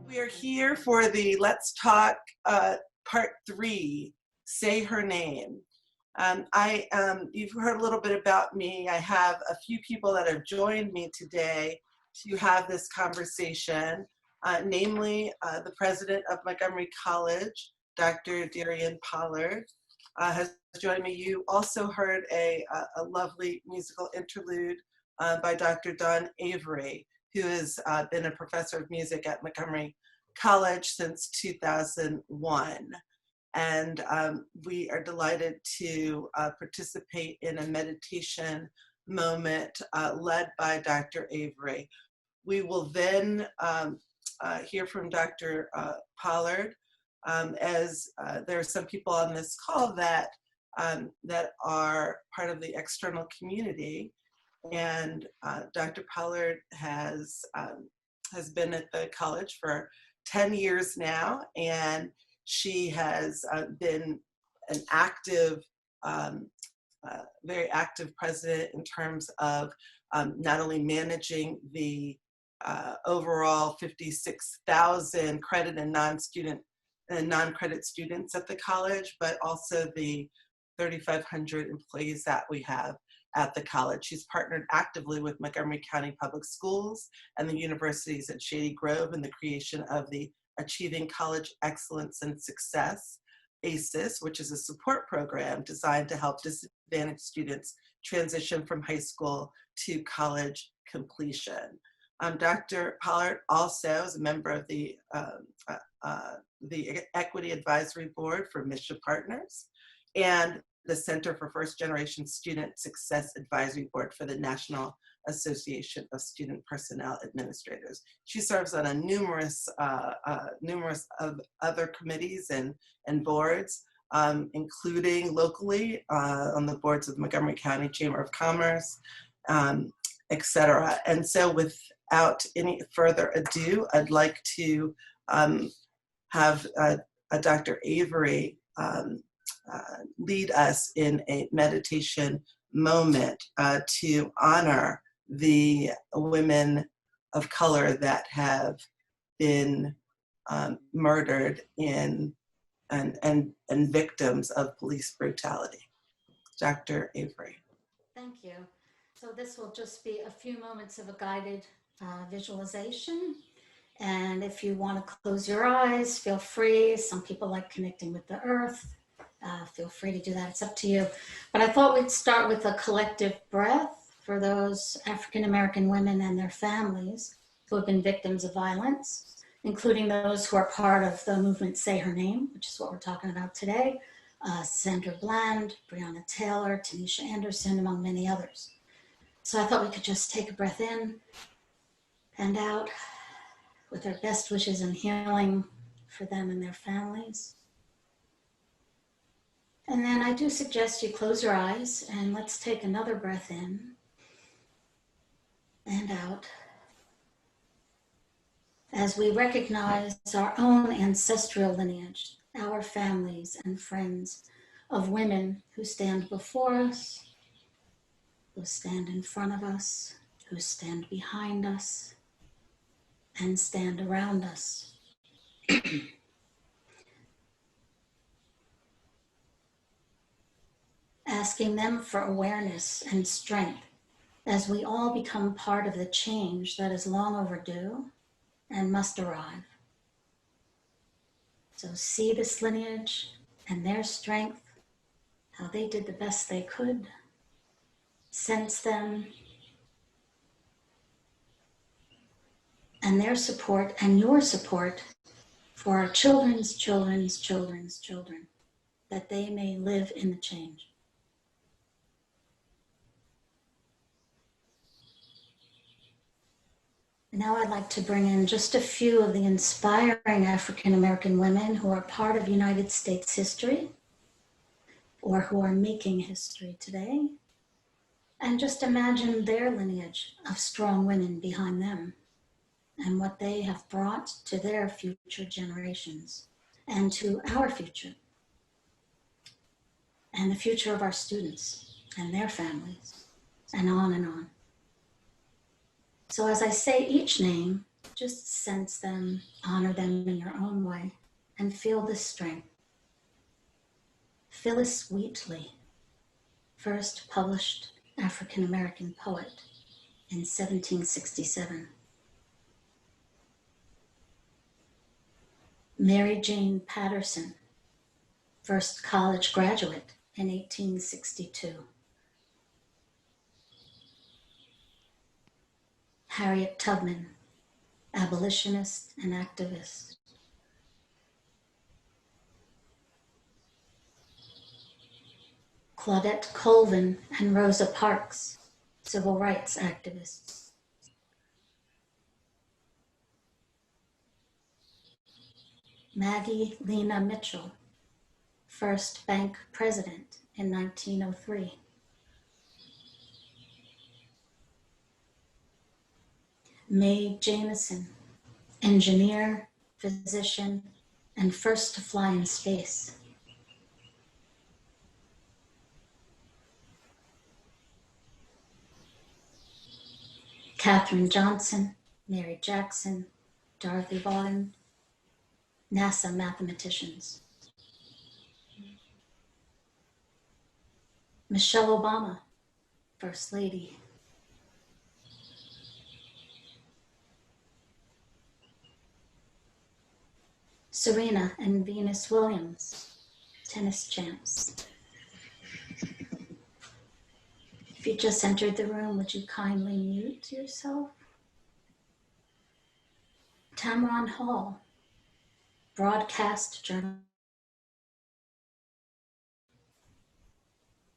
We are here for the Let's Talk Part 3, Say Her Name. You've heard a little bit about me. I have a few people that have joined me today to have this conversation, namely the president of Montgomery College, Dr. DeRionne Pollard, has joined me. You also heard a lovely musical interlude by Dr. Dawn Avery, who has been a professor of music at Montgomery College since 2001. And we are delighted to participate in a meditation moment led by Dr. Avery. We will then hear from Dr. Pollard, as there are some people on this call that are part of the external community. And Dr. Pollard has been at the college for 10 years now, and she has been an active, very active president in terms of not only managing the overall 56,000 credit and non-credit students at the college, but also the 3,500 employees that we have at the college. She's partnered actively with Montgomery County Public Schools and the universities at Shady Grove in the creation of the Achieving College Excellence and Success, ACES, which is a support program designed to help disadvantaged students transition from high school to college completion. Dr. Pollard also is a member of the Equity Advisory Board for Mission Partners and the Center for First Generation Student Success Advisory Board for the National Association of Student Personnel Administrators. She serves on a numerous of other committees and boards, including locally on the boards of Montgomery County Chamber of Commerce, etc. And so without any further ado, I'd like to have Dr. Avery lead us in a meditation moment to honor the women of color that have been murdered and victims of police brutality. Dr. Avery. Thank you. So this will just be a few moments of a guided visualization. And if you want to close your eyes, feel free. Some people like connecting with the earth. Feel free to do that. It's up to you. But I thought we'd start with a collective breath for those African-American women and their families who have been victims of violence, including those who are part of the movement Say Her Name, which is what we're talking about today. Sandra Bland, Breonna Taylor, Tanisha Anderson, among many others. So I thought we could just take a breath in and out with our best wishes and healing for them and their families. And then I do suggest you close your eyes and let's take another breath in and out as we recognize our own ancestral lineage, our families and friends of women who stand before us, who stand in front of us, who stand behind us, and stand around us. Asking them for awareness and strength as we all become part of the change that is long overdue and must arrive. So see this lineage and their strength, how they did the best they could. Sense them and their support and your support for our children's children's children's children, that they may live in the change. Now I'd like to bring in just a few of the inspiring African-American women who are part of United States history or who are making history today. And just imagine their lineage of strong women behind them and what they have brought to their future generations and to our future and the future of our students and their families and on and on. So as I say each name, Just sense them, honor them in your own way, and feel the strength. Phyllis Wheatley, first published African-American poet in 1767. Mary Jane Patterson, first college graduate in 1862. Harriet Tubman, abolitionist and activist. Claudette Colvin and Rosa Parks, civil rights activists. Maggie Lena Mitchell, first bank president in 1903. Mae Jemison, engineer, physician, and first to fly in space. Katherine Johnson, Mary Jackson, Dorothy Vaughan, NASA mathematicians. Michelle Obama, First Lady. Serena and Venus Williams, tennis champs. If you just entered the room, would you kindly mute yourself? Tamron Hall, broadcast journalist.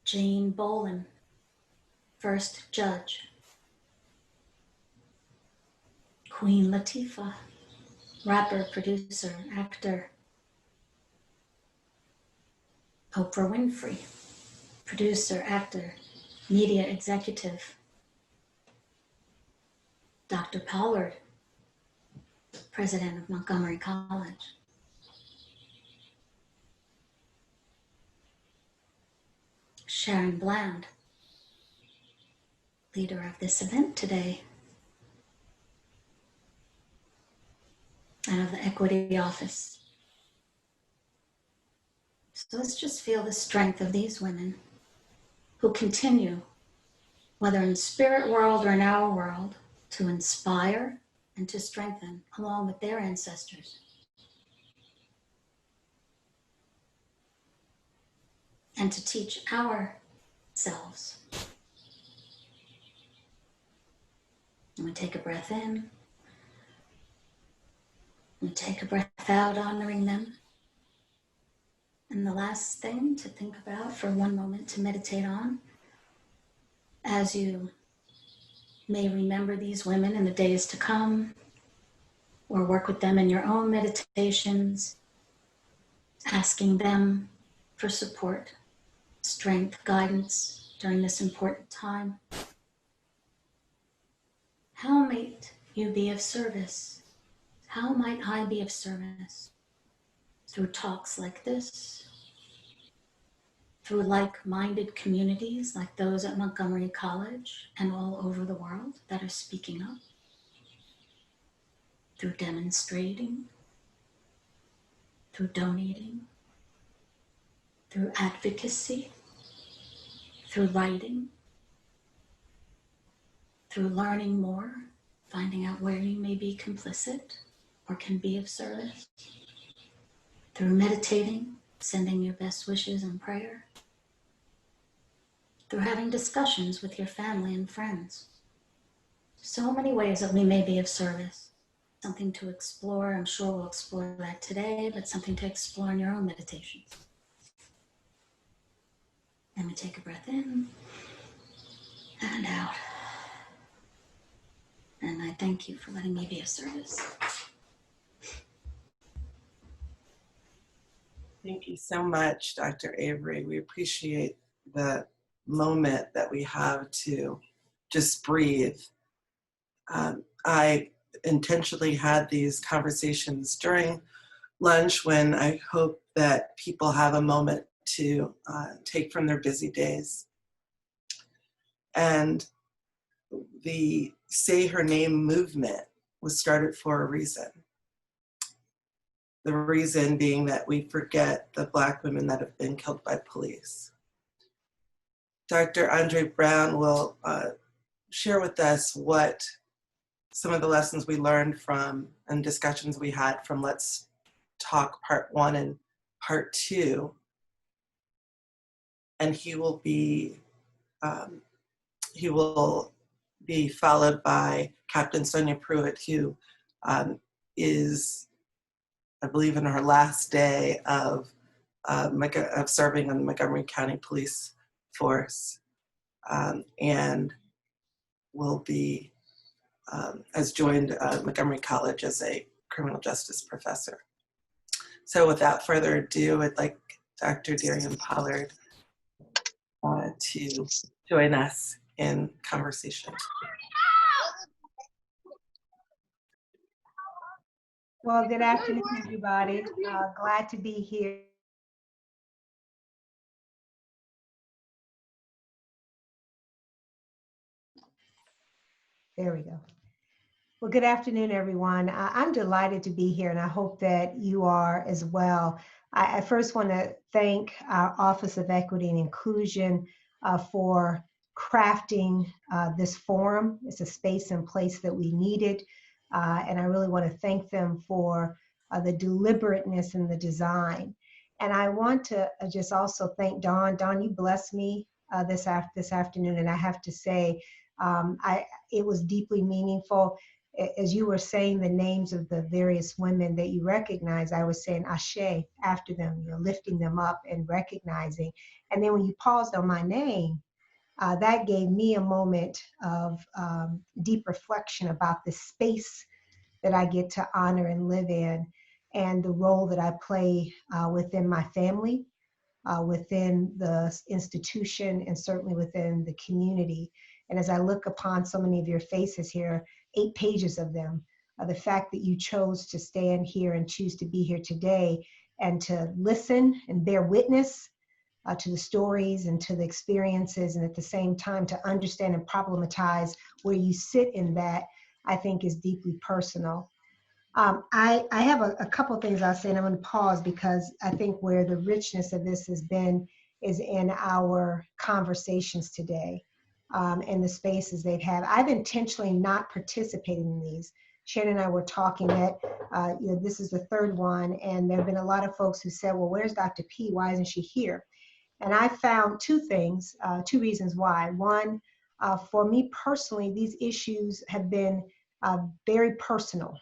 Jane Bolin, first judge. Queen Latifah, rapper, producer, actor. Oprah Winfrey, producer, actor, media executive. Dr. Pollard, president of Montgomery College. Sharon Bland, leader of this event today, and of the Equity Office. So let's just feel the strength of these women who continue, whether in spirit world or in our world, to inspire and to strengthen along with their ancestors. And to teach ourselves. And we take a breath in. We take a breath out, honoring them. And the last thing to think about for one moment to meditate on, as you may remember these women in the days to come, or work with them in your own meditations, asking them for support, strength, guidance during this important time. How might you be of service? How might I be of service? Through talks like this, through like-minded communities like those at Montgomery College and all over the world that are speaking up, through demonstrating, through donating, through advocacy, through writing, through learning more, finding out where you may be complicit or can be of service, through meditating, sending your best wishes and prayer, through having discussions with your family and friends. So many ways that we may be of service. Something to explore. I'm sure we'll explore that today, but something to explore in your own meditations. And we take a breath in and out. And I thank you for letting me be of service. Thank you so much, Dr. Avery. We appreciate the moment that we have to just breathe. I intentionally had these conversations during lunch when I hope that people have a moment to take from their busy days. And the Say Her Name movement was started for a reason. The reason being that we forget the Black women that have been killed by police. Dr. Andre Brown will share with us what some of the lessons we learned from and discussions we had from Let's Talk Part 1 and Part 2. And he will be followed by Captain Sonia Pruitt, who is, I believe, in her last day of serving on the Montgomery County Police Force, and will be has joined Montgomery College as a criminal justice professor. So without further ado, I'd like Dr. DeRionne Pollard to join us in conversation. Well, good afternoon, everybody. Glad to be here. There we go. Well, good afternoon, everyone. I'm delighted to be here, and I hope that you are as well. I first want to thank our Office of Equity and Inclusion for crafting this forum. It's a space and place that we needed, and I really want to thank them for the deliberateness in the design. And I want to just also thank Dawn. Dawn, you blessed me this afternoon, and I have to say, it was deeply meaningful. As you were saying the names of the various women that you recognize, I was saying Ashe after them, lifting them up and recognizing. And then when you paused on my name, that gave me a moment of deep reflection about the space that I get to honor and live in, and the role that I play within my family, within the institution, and certainly within the community. And as I look upon so many of your faces here, 8 pages of them, the fact that you chose to stand here and choose to be here today and to listen and bear witness to the stories and to the experiences, and at the same time to understand and problematize where you sit in that, I think is deeply personal. I have a couple of things I'll say, and I'm going to pause because I think where the richness of this has been is in our conversations today, and the spaces they've had. I've intentionally not participated in these. Shannon and I were talking that this is the 3rd one, and there have been a lot of folks who said, well, where's Dr. P? Why isn't she here? And I found 2 things, 2 reasons why. One, for me personally, these issues have been very personal.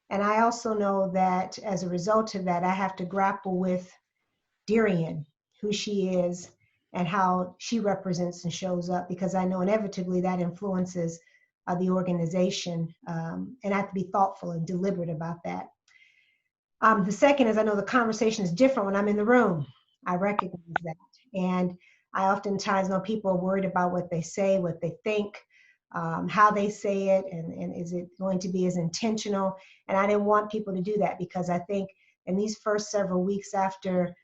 And I also know that as a result of that, I have to grapple with DeRionne, who she is, and how she represents and shows up, because I know inevitably that influences the organization, and I have to be thoughtful and deliberate about that. The second is I know the conversation is different when I'm in the room. I recognize that. And I oftentimes know people are worried about what they say, what they think, how they say it, and is it going to be as intentional? And I didn't want people to do that, because I think in these first several weeks after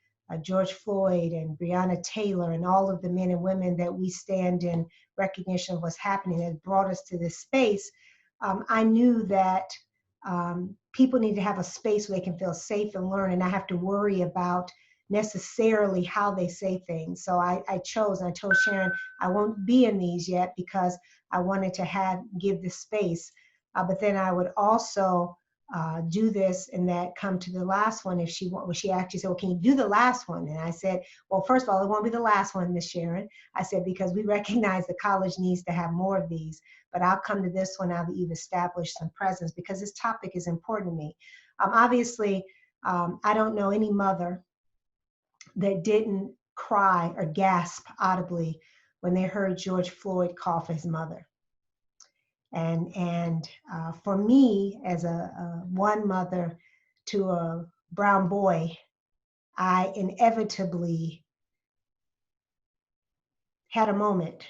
George Floyd and Breonna Taylor and all of the men and women that we stand in recognition of what's happening that brought us to this space, I knew that people need to have a space where they can feel safe and learn, and not have to worry about necessarily how they say things. So I chose, and I told Sharon, I won't be in these yet because I wanted to give the space. But then I would also do this and that come to the last one if she actually said, well, can you do the last one? And I said, well, first of all, it won't be the last one, Miss Sharon. I said, because we recognize the college needs to have more of these, but I'll come to this one now that you've established some presence, because this topic is important to me. Obviously, I don't know any mother that didn't cry or gasp audibly when they heard George Floyd call for his mother. And for me, as a one mother to a brown boy, I inevitably had a moment,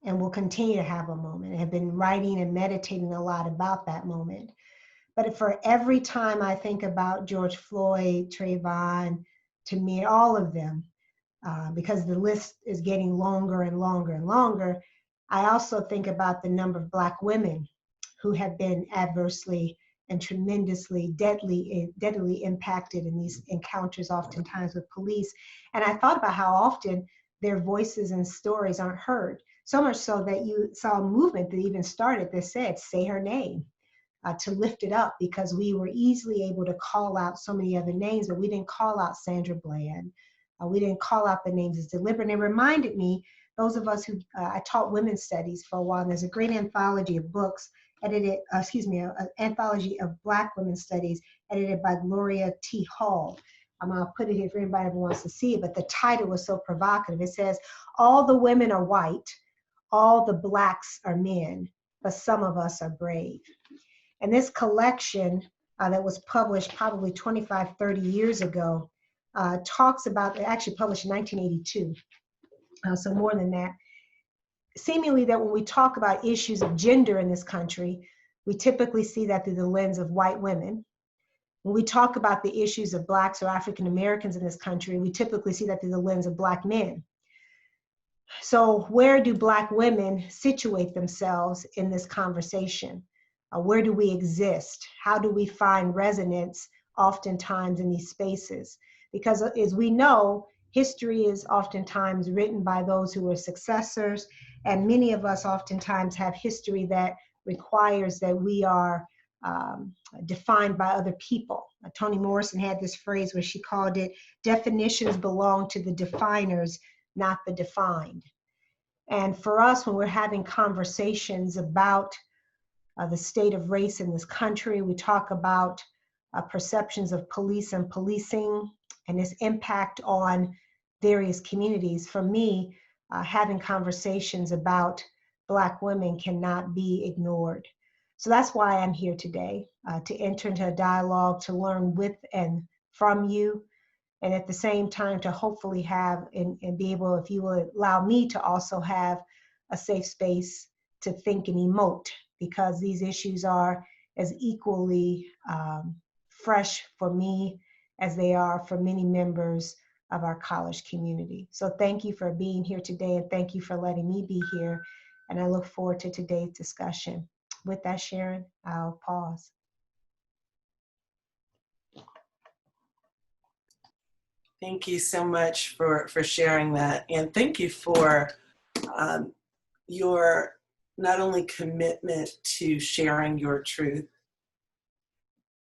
and will continue to have a moment. I have been writing and meditating a lot about that moment. But for every time I think about George Floyd, Trayvon, Tamir, all of them, because the list is getting longer and longer and longer, I also think about the number of Black women who have been adversely and tremendously deadly impacted in these encounters oftentimes with police. And I thought about how often their voices and stories aren't heard. So much so that you saw a movement that even started that said, say her name, to lift it up, because we were easily able to call out so many other names, but we didn't call out Sandra Bland. We didn't call out the names as deliberate. And it reminded me, those of us who, I taught women's studies for a while, and there's a great anthology of books edited, an anthology of Black women's studies edited by Gloria T. Hall. I'll put it here if anybody ever wants to see it, but the title was so provocative. It says, all the women are white, all the Blacks are men, but some of us are brave. And this collection that was published probably 25, 30 years ago talks about, actually published in 1982, so more than that, seemingly that when we talk about issues of gender in this country, we typically see that through the lens of white women. When we talk about the issues of Blacks or African Americans in this country, we typically see that through the lens of Black men. So where do Black women situate themselves in this conversation? Where do we exist? How do we find resonance oftentimes in these spaces? Because as we know, history is oftentimes written by those who are successors, and many of us oftentimes have history that requires that we are defined by other people. Toni Morrison had this phrase where she called it, definitions belong to the definers, not the defined. And for us, when we're having conversations about the state of race in this country, we talk about perceptions of police and policing and its impact on various communities. For me, having conversations about Black women cannot be ignored. So that's why I'm here today, to enter into a dialogue, to learn with and from you, and at the same time to hopefully have and be able, if you will allow me to also have a safe space to think and emote, because these issues are as equally fresh for me as they are for many members of our college community. So thank you for being here today, and thank you for letting me be here. And I look forward to today's discussion. With that, Sharon, I'll pause. Thank you so much for sharing that. And thank you for your not only commitment to sharing your truth,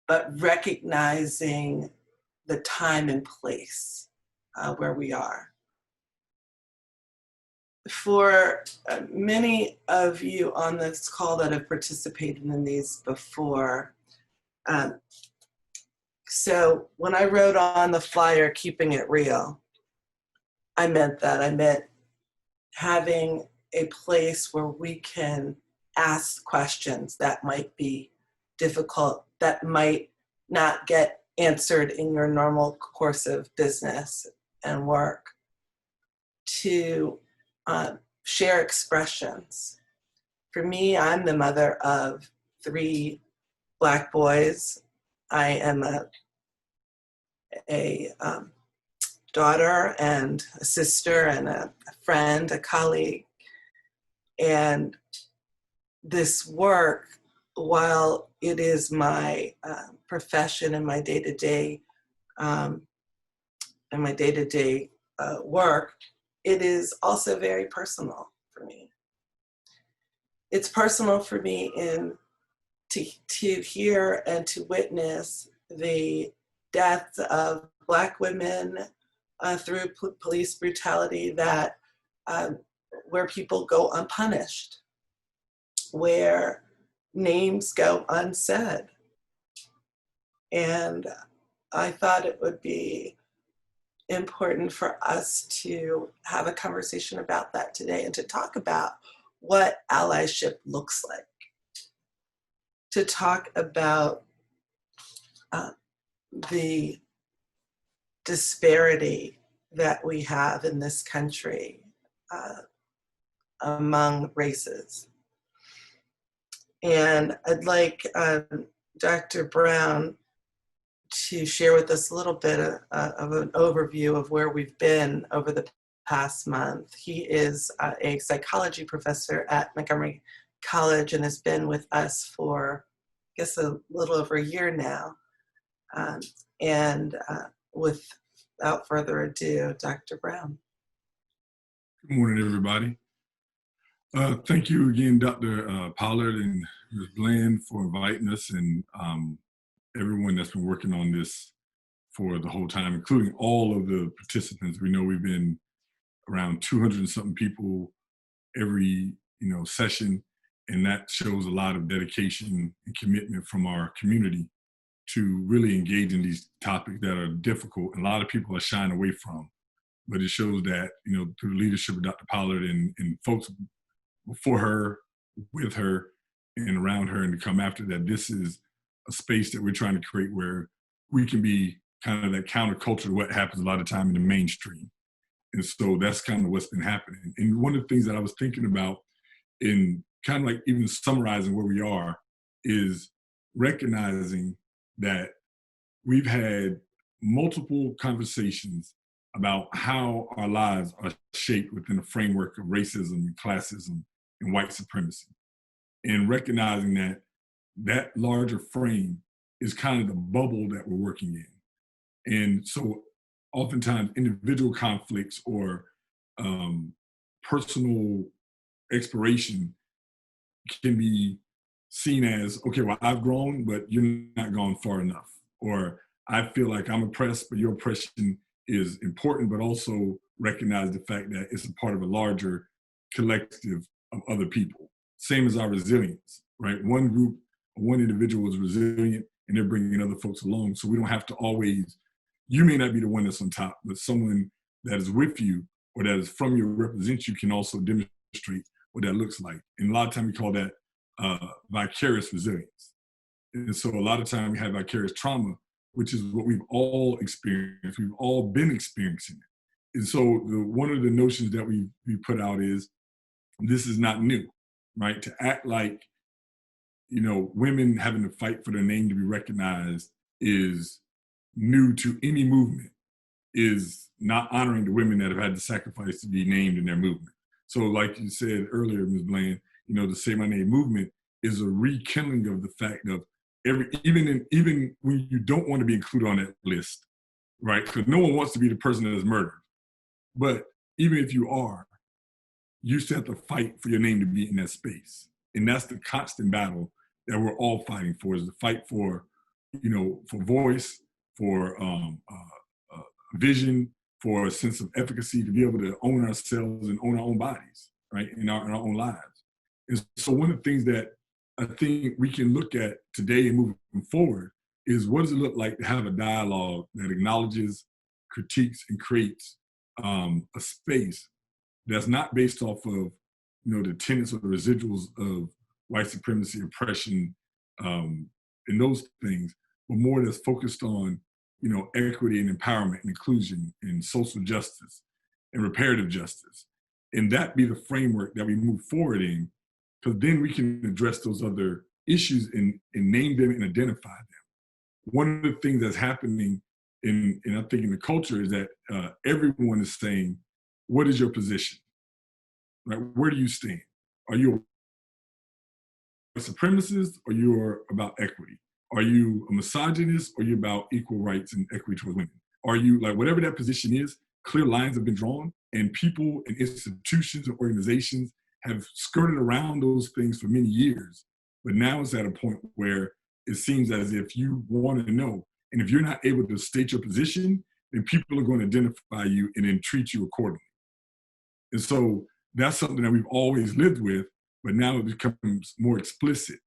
but recognizing the time and place where we are. For many of you on this call that have participated in these before, so when I wrote on the flyer, keeping it real, I meant that. I meant having a place where we can ask questions that might be difficult, that might not get answered in your normal course of business and work, to share expressions. For me, I'm the mother of 3 Black boys. I am a daughter and a sister and a friend, a colleague. And this work, while it is my profession and my day-to-day work, it is also very personal for me. It's personal for me to hear and to witness the deaths of Black women through police brutality, that where people go unpunished, where names go unsaid. And I thought it would be important for us to have a conversation about that today, and to talk about what allyship looks like, to talk about the disparity that we have in this country among races. And I'd like Dr. Brown to share with us a little bit of an overview of where we've been over the past month. He is a psychology professor at Montgomery college and has been with us for, I guess, a little over a year now. And without further ado, Dr. Brown. Good morning, everybody. Thank you again, Dr. Pollard and Ms. Bland, for inviting us, and everyone that's been working on this for the whole time, including all of the participants. We know we've been around 200 and something people every session, and that shows a lot of dedication and commitment from our community to really engage in these topics that are difficult and a lot of people are shying away from. But it shows that, through the leadership of Dr. Pollard and folks before her, with her, and around her, and to come after that, this is a space that we're trying to create where we can be kind of that counterculture to what happens a lot of time in the mainstream. And so that's kind of what's been happening. And one of the things that I was thinking about in kind of like even summarizing where we are is recognizing that we've had multiple conversations about how our lives are shaped within the framework of racism and classism and white supremacy. And recognizing that that larger frame is kind of the bubble that we're working in. And so oftentimes individual conflicts or personal exploration can be seen as, okay, well, I've grown, but you're not gone far enough. Or I feel like I'm oppressed, but your oppression is important, but also recognize the fact that it's a part of a larger collective of other people. Same as our resilience, right? One group, one individual is resilient and they're bringing other folks along. So we don't have to always, you may not be the one that's on top, but someone that is with you or that is from you, represents you, can also demonstrate what that looks like. And a lot of times we call that vicarious resilience. And so a lot of time we have vicarious trauma, which is what we've all experienced. We've all been experiencing it. And so one of the notions that we put out is, this is not new, right? To act like, women having to fight for their name to be recognized is new to any movement, is not honoring the women that have had to sacrifice to be named in their movement. So like you said earlier, Ms. Bland, the Say My Name movement is a rekindling of the fact of even when you don't want to be included on that list, right? Because no one wants to be the person that is murdered. But even if you are, you still have to fight for your name to be in that space. And that's the constant battle that we're all fighting for, is the fight for, for voice, for vision, for a sense of efficacy, to be able to own ourselves and own our own bodies, right? In our own lives. And so one of the things that I think we can look at today and moving forward is, what does it look like to have a dialogue that acknowledges, critiques, and creates a space that's not based off of, the tenets or the residuals of white supremacy, oppression, and those things, but more that's focused on, equity and empowerment and inclusion and social justice and reparative justice. And that be the framework that we move forward in, because then we can address those other issues and name them and identify them. One of the things that's happening in I think in the culture is that everyone is saying, what is your position? Right? Where do you stand? Are you a supremacist, or you're about equity? Are you a misogynist, or are you about equal rights and equity towards women? Are you, like, whatever that position is, clear lines have been drawn, and people and institutions and organizations have skirted around those things for many years. But now it's at a point where it seems as if you want to know, and if you're not able to state your position, then people are going to identify you and then treat you accordingly. And so that's something that we've always lived with, but now it becomes more explicit.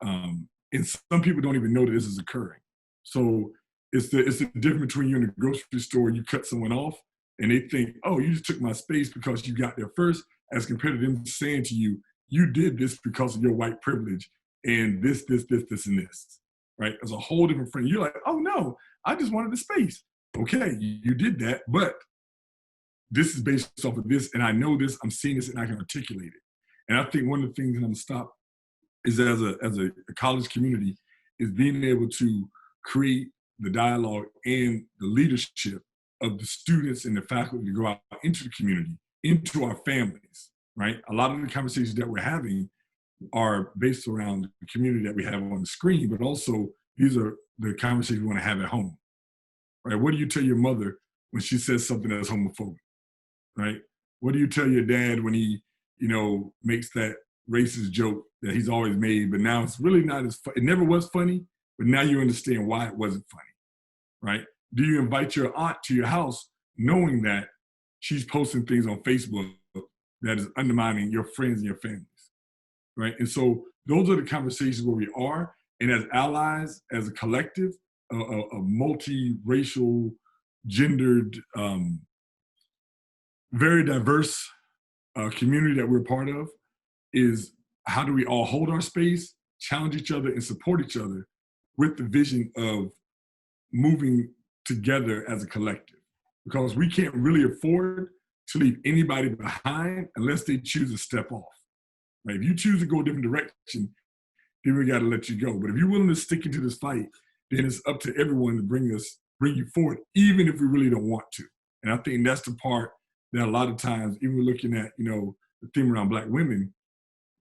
And some people don't even know that this is occurring. So it's the difference between you in the grocery store, you cut someone off, and they think, oh, you just took my space because you got there first, as compared to them saying to you, you did this because of your white privilege, and this, and this, right? It's a whole different frame. You're like, oh no, I just wanted the space. Okay, you did that, but this is based off of this, and I know this, I'm seeing this, and I can articulate it. And I think one of the things that I'm gonna stop is, as a college community, is being able to create the dialogue and the leadership of the students and the faculty to go out into the community, into our families, right? A lot of the conversations that we're having, are based around the community that we have on the screen, but also these are the conversations we want to have at home, right? What do you tell your mother when she says something that's homophobic, right? What do you tell your dad when he, makes that racist joke that he's always made, but now it's really not as it never was funny, but now you understand why it wasn't funny, right? Do you invite your aunt to your house knowing that she's posting things on Facebook that is undermining your friends and your families, right? And so those are the conversations where we are. And as allies, as a collective, a multi-racial, gendered, very diverse community that we're part of, is how do we all hold our space, challenge each other, and support each other with the vision of moving together as a collective? Because we can't really afford to leave anybody behind unless they choose to step off. Right? If you choose to go a different direction, then we got to let you go. But if you're willing to stick into this fight, then it's up to everyone to bring you forward, even if we really don't want to. And I think that's the part that a lot of times, even looking at, the theme around Black women,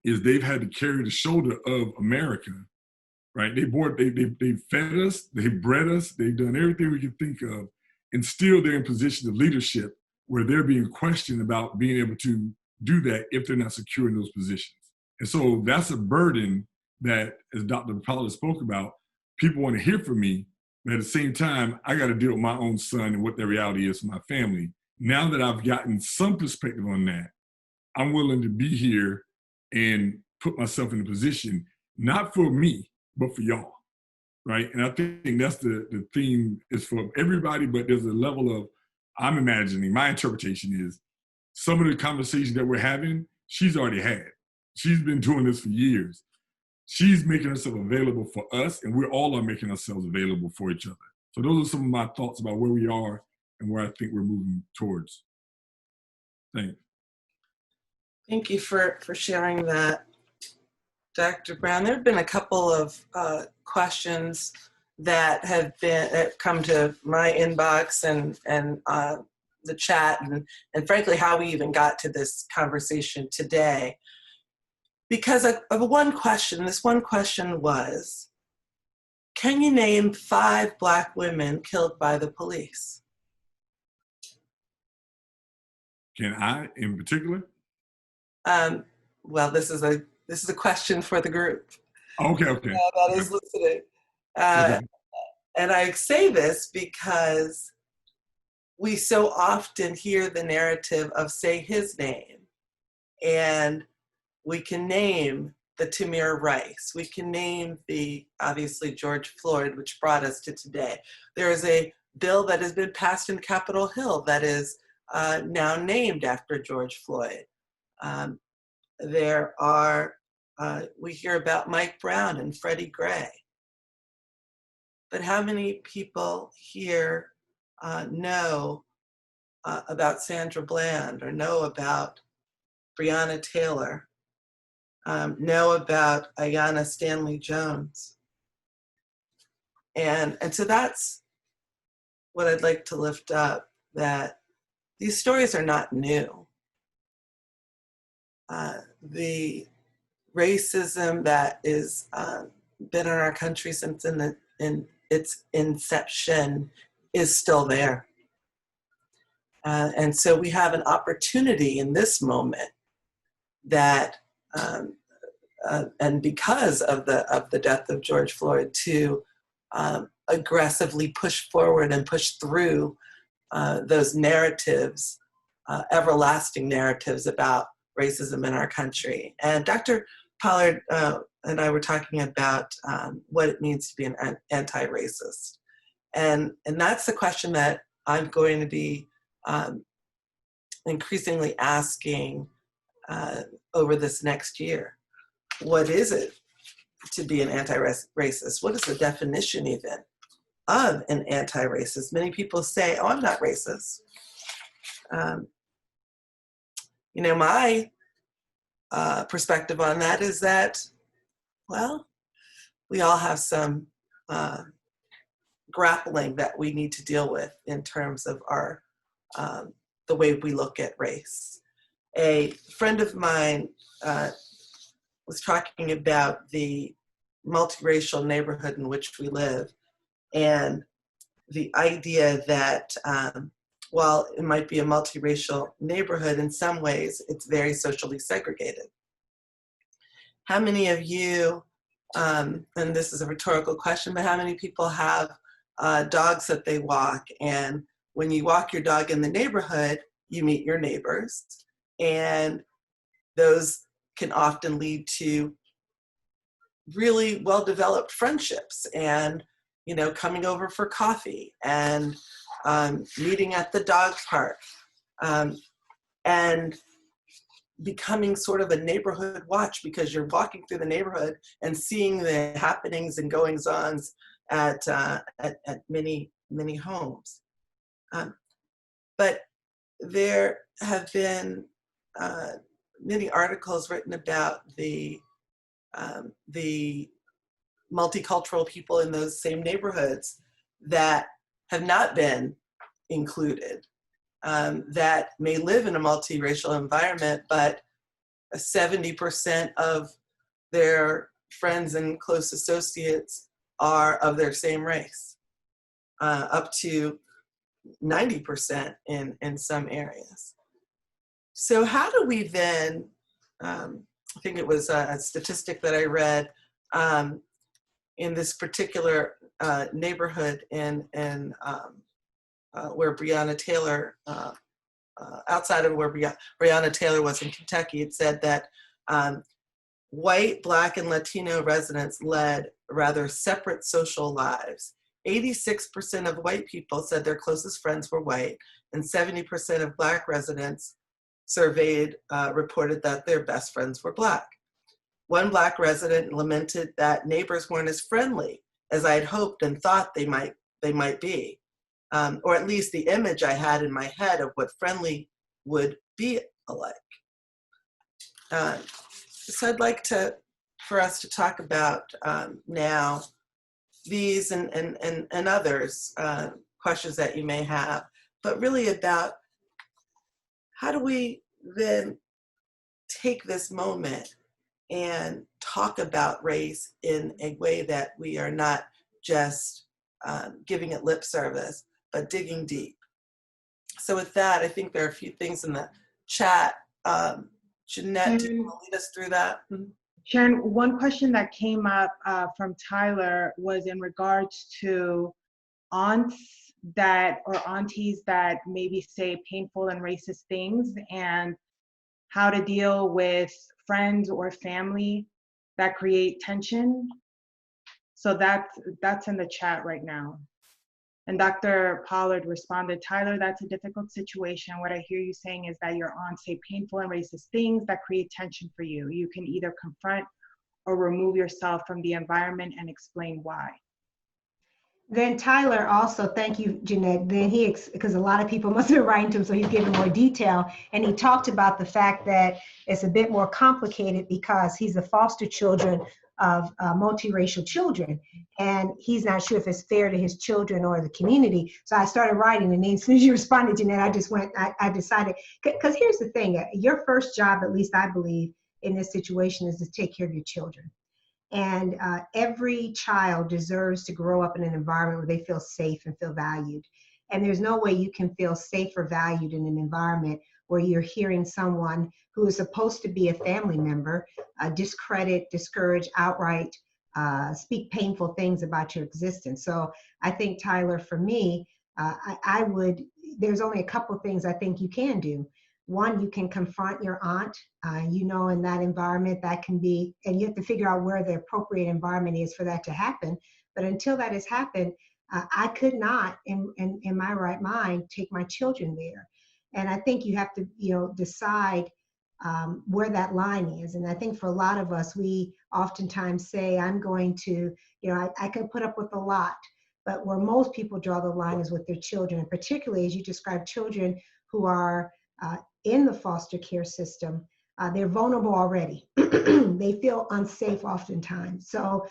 is they've had to carry the shoulder of America, right? They fed us, they bred us, they've done everything we can think of, and still they're in positions of leadership where they're being questioned about being able to do that if they're not secure in those positions. And so that's a burden that, as Dr. Pollard spoke about, people want to hear from me, but at the same time, I got to deal with my own son and what their reality is for my family. Now that I've gotten some perspective on that, I'm willing to be here and put myself in a position, not for me, but for y'all, right? And I think that's the theme is for everybody, but there's a level of, I'm imagining, my interpretation is, some of the conversations that we're having, she's already had. She's been doing this for years. She's making herself available for us, and we're all are making ourselves available for each other. So those are some of my thoughts about where we are and where I think we're moving towards. Thanks. Thank you for sharing that, Dr. Brown. There have been a couple of questions that have come to my inbox and the chat, and frankly, how we even got to this conversation today. Because of one question, this one question was, can you name 5 Black women killed by the police? Can I, in particular? Well, this is a question for the group. Okay. That is listening. And I say this because we so often hear the narrative of say his name, and we can name the Tamir Rice. We can name obviously George Floyd, which brought us to today. There is a bill that has been passed in Capitol Hill that is now named after George Floyd. We hear about Mike Brown and Freddie Gray. But how many people here know about Sandra Bland, or know about Breonna Taylor, know about Ayanna Stanley Jones? And so that's what I'd like to lift up, that these stories are not new. The racism that is been in our country since in its inception is still there. And so we have an opportunity in this moment that, and because of the death of George Floyd, to aggressively push forward and push through those narratives, everlasting narratives about racism in our country. And Dr. Pollard and I were talking about what it means to be an anti-racist. And that's the question that I'm going to be increasingly asking over this next year. What is it to be an anti-racist? What is the definition even of an anti-racist? Many people say, oh, I'm not racist. My perspective on that is that, well, we all have some grappling that we need to deal with in terms of our the way we look at race. A friend of mine was talking about the multiracial neighborhood in which we live, and the idea that while it might be a multiracial neighborhood, in some ways it's very socially segregated. How many of you, and this is a rhetorical question, but how many people have dogs that they walk, and when you walk your dog in the neighborhood, you meet your neighbors, and those can often lead to really well-developed friendships, and coming over for coffee, and meeting at the dog park, and becoming sort of a neighborhood watch, because you're walking through the neighborhood and seeing the happenings and goings-ons at many homes. But there have been many articles written about the multicultural people in those same neighborhoods that have not been included, that may live in a multiracial environment, but 70% of their friends and close associates are of their same race, up to 90% in some areas. So how do we then, I think it was a statistic that I read, in this particular neighborhood in where Breonna Taylor, outside of where Breonna Taylor was in Kentucky, it said that white, Black, and Latino residents led rather separate social lives. 86% of white people said their closest friends were white, and 70% of Black residents surveyed reported that their best friends were Black. One Black resident lamented that neighbors weren't as friendly as I had hoped and thought they might be, or at least the image I had in my head of what friendly would be alike. So I'd like for us to talk about now these and others questions that you may have, but really about how do we then take this moment and talk about race in a way that we are not just giving it lip service, but digging deep. So with that, I think there are a few things in the chat. Jeanette, do you want to lead us through that? Sharon, one question that came up from Tyler was in regards to aunts or aunties that maybe say painful and racist things, and how to deal with friends or family that create tension. So that's in the chat right now. And Dr. Pollard responded, Tyler, that's a difficult situation. What I hear you saying is that your aunts say painful and racist things that create tension for you. You can either confront or remove yourself from the environment and explain why. Then Tyler also, thank you, Jeanette. Then because a lot of people must have been writing to him, so he's giving more detail. And he talked about the fact that it's a bit more complicated because he's the foster children of multiracial children. And he's not sure if it's fair to his children or the community. So I started writing, and then as soon as you responded, Jeanette, I decided, because here's the thing, your first job, at least I believe, in this situation is to take care of your children. And every child deserves to grow up in an environment where they feel safe and feel valued. And there's no way you can feel safe or valued in an environment where you're hearing someone who is supposed to be a family member discredit, discourage, outright speak painful things about your existence. So I think, Tyler, for me, there's only a couple of things I think you can do. One, you can confront your aunt, in that environment that can be, and you have to figure out where the appropriate environment is for that to happen. But until that has happened, I could not, in my right mind, take my children there. And I think you have to, decide where that line is. And I think for a lot of us, we oftentimes say, I'm going to, I can put up with a lot. But where most people draw the line is with their children, and particularly as you describe children who are in the foster care system, they're vulnerable already. They feel unsafe oftentimes. So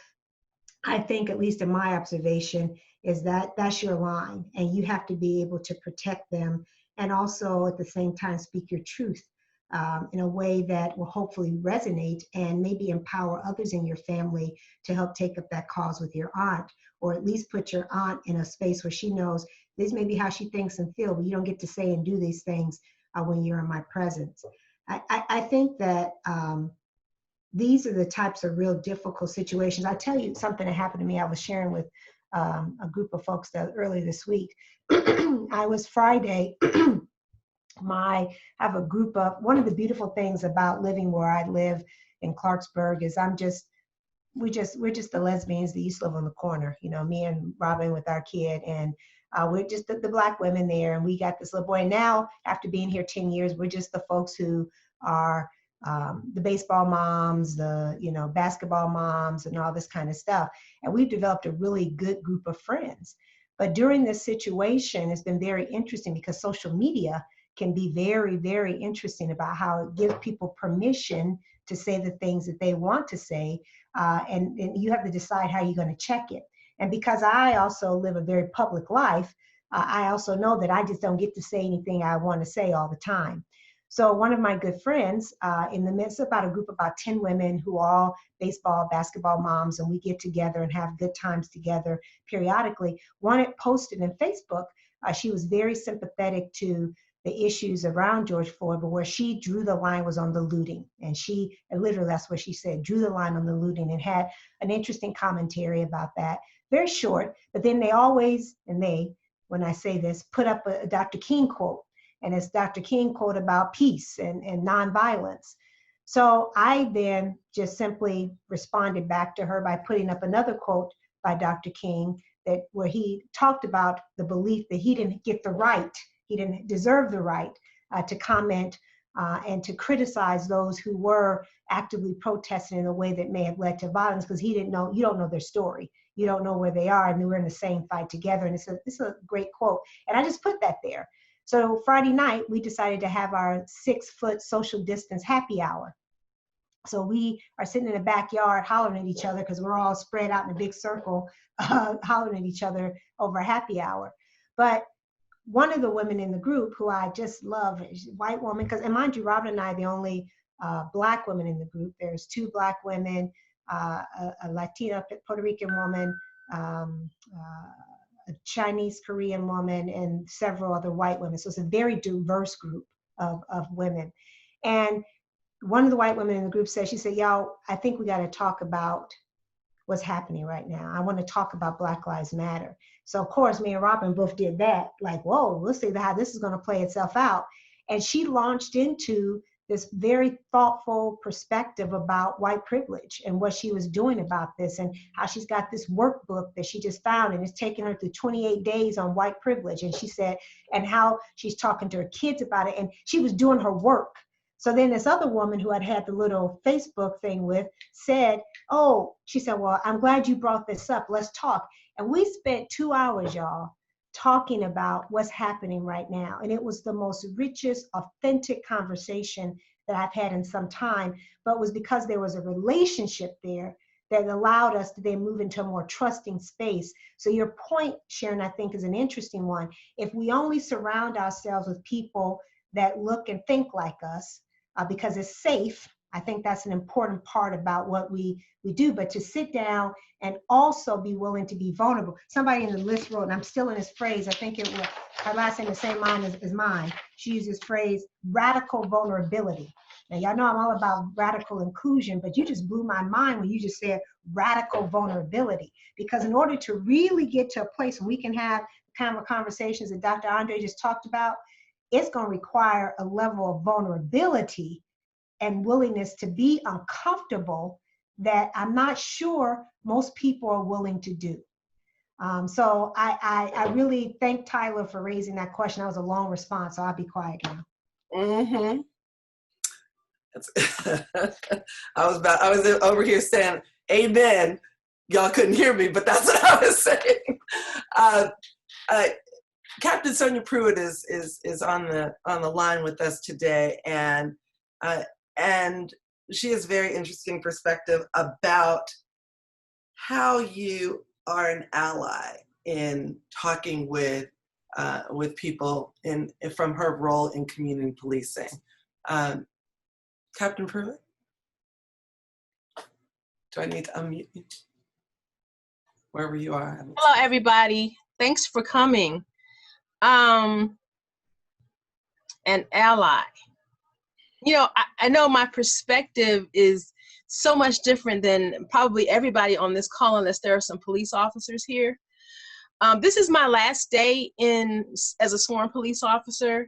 I think, at least in my observation, is that that's your line, and you have to be able to protect them and also at the same time speak your truth in a way that will hopefully resonate and maybe empower others in your family to help take up that cause with your aunt, or at least put your aunt in a space where she knows this may be how she thinks and feels, but you don't get to say and do these things when you're in my presence. I think that these are the types of real difficult situations. I tell you something that happened to me. I was sharing with a group of folks earlier this week. I was Friday. I have a group of, one of the beautiful things about living where I live in Clarksburg is we're just the lesbians that used to live on the corner, you know, me and Robin with our kid, and we're just the Black women there, and we got this little boy. And now, after being here 10 years, we're just the folks who are the baseball moms, the, you know, basketball moms, and all this kind of stuff. And we've developed a really good group of friends. But during this situation, it's been very interesting because social media can be very, very interesting about how it gives people permission to say the things that they want to say. And you have to decide how you're going to check it. And because I also live a very public life, I also know that I just don't get to say anything I want to say all the time. So one of my good friends, in the midst of a group of about 10 women who are all baseball, basketball moms, and we get together and have good times together periodically, posted in Facebook. She was very sympathetic to the issues around George Floyd, but where she drew the line was on the looting. And literally, that's what she said, drew the line on the looting, and had an interesting commentary about that. Very short, but then they always, when I say this, put up a Dr. King quote. And it's Dr. King quote about peace and nonviolence. So I then just simply responded back to her by putting up another quote by Dr. King where he talked about the belief that he didn't get the right, he didn't deserve the right to comment and to criticize those who were actively protesting in a way that may have led to violence, because you don't know their story. You don't know where they are, and we're in the same fight together. And it's a great quote. And I just put that there. So Friday night, we decided to have our 6-foot social distance happy hour. So we are sitting in the backyard hollering at each other because we're all spread out in a big circle, hollering at each other over a happy hour. But one of the women in the group who I just love, is a white woman, and mind you, Robin and I are the only Black women in the group. There's 2 Black women, a Latina Puerto Rican woman, a Chinese Korean woman, and several other white women. So it's a very diverse group of women. And one of the white women in the group she said, y'all, I think we got to talk about what's happening right now. I want to talk about Black Lives Matter. So of course, me and Robin both did that. Like, whoa, let's see how this is going to play itself out. And she launched into this very thoughtful perspective about white privilege and what she was doing about this, and how she's got this workbook that she just found, and it's taken her through 28 days on white privilege. And she said, and how she's talking to her kids about it, and she was doing her work. So then this other woman who I'd had the little Facebook thing with said, she said, well, I'm glad you brought this up. Let's talk. And we spent 2 hours, y'all, talking about what's happening right now. And it was the most richest, authentic conversation that I've had in some time, but it was because there was a relationship there that allowed us to then move into a more trusting space. So your point, Sharon, I think is an interesting one. If we only surround ourselves with people that look and think like us, because it's safe, I think that's an important part about what we do. But to sit down and also be willing to be vulnerable. Somebody in the list wrote, and I'm still in this phrase, I think it was her last name, the same line as mine. She used this phrase, radical vulnerability. Now, y'all know I'm all about radical inclusion, but you just blew my mind when you just said radical vulnerability. Because in order to really get to a place where we can have the kind of conversations that Dr. Andre just talked about, it's going to require a level of vulnerability and willingness to be uncomfortable that I'm not sure most people are willing to do. So I really thank Tyler for raising that question. That was a long response, so I'll be quiet now. Mm-hmm. I was over here saying amen. Y'all couldn't hear me, but that's what I was saying. Captain Sonia Pruitt is on the line with us today, and she has very interesting perspective about how you are an ally in talking with people from her role in community policing. Captain Pruitt? Do I need to unmute you? Wherever you are. Hello, everybody. Thanks for coming. An ally. You know, I know my perspective is so much different than probably everybody on this call, unless there are some police officers here. This is my last day as a sworn police officer.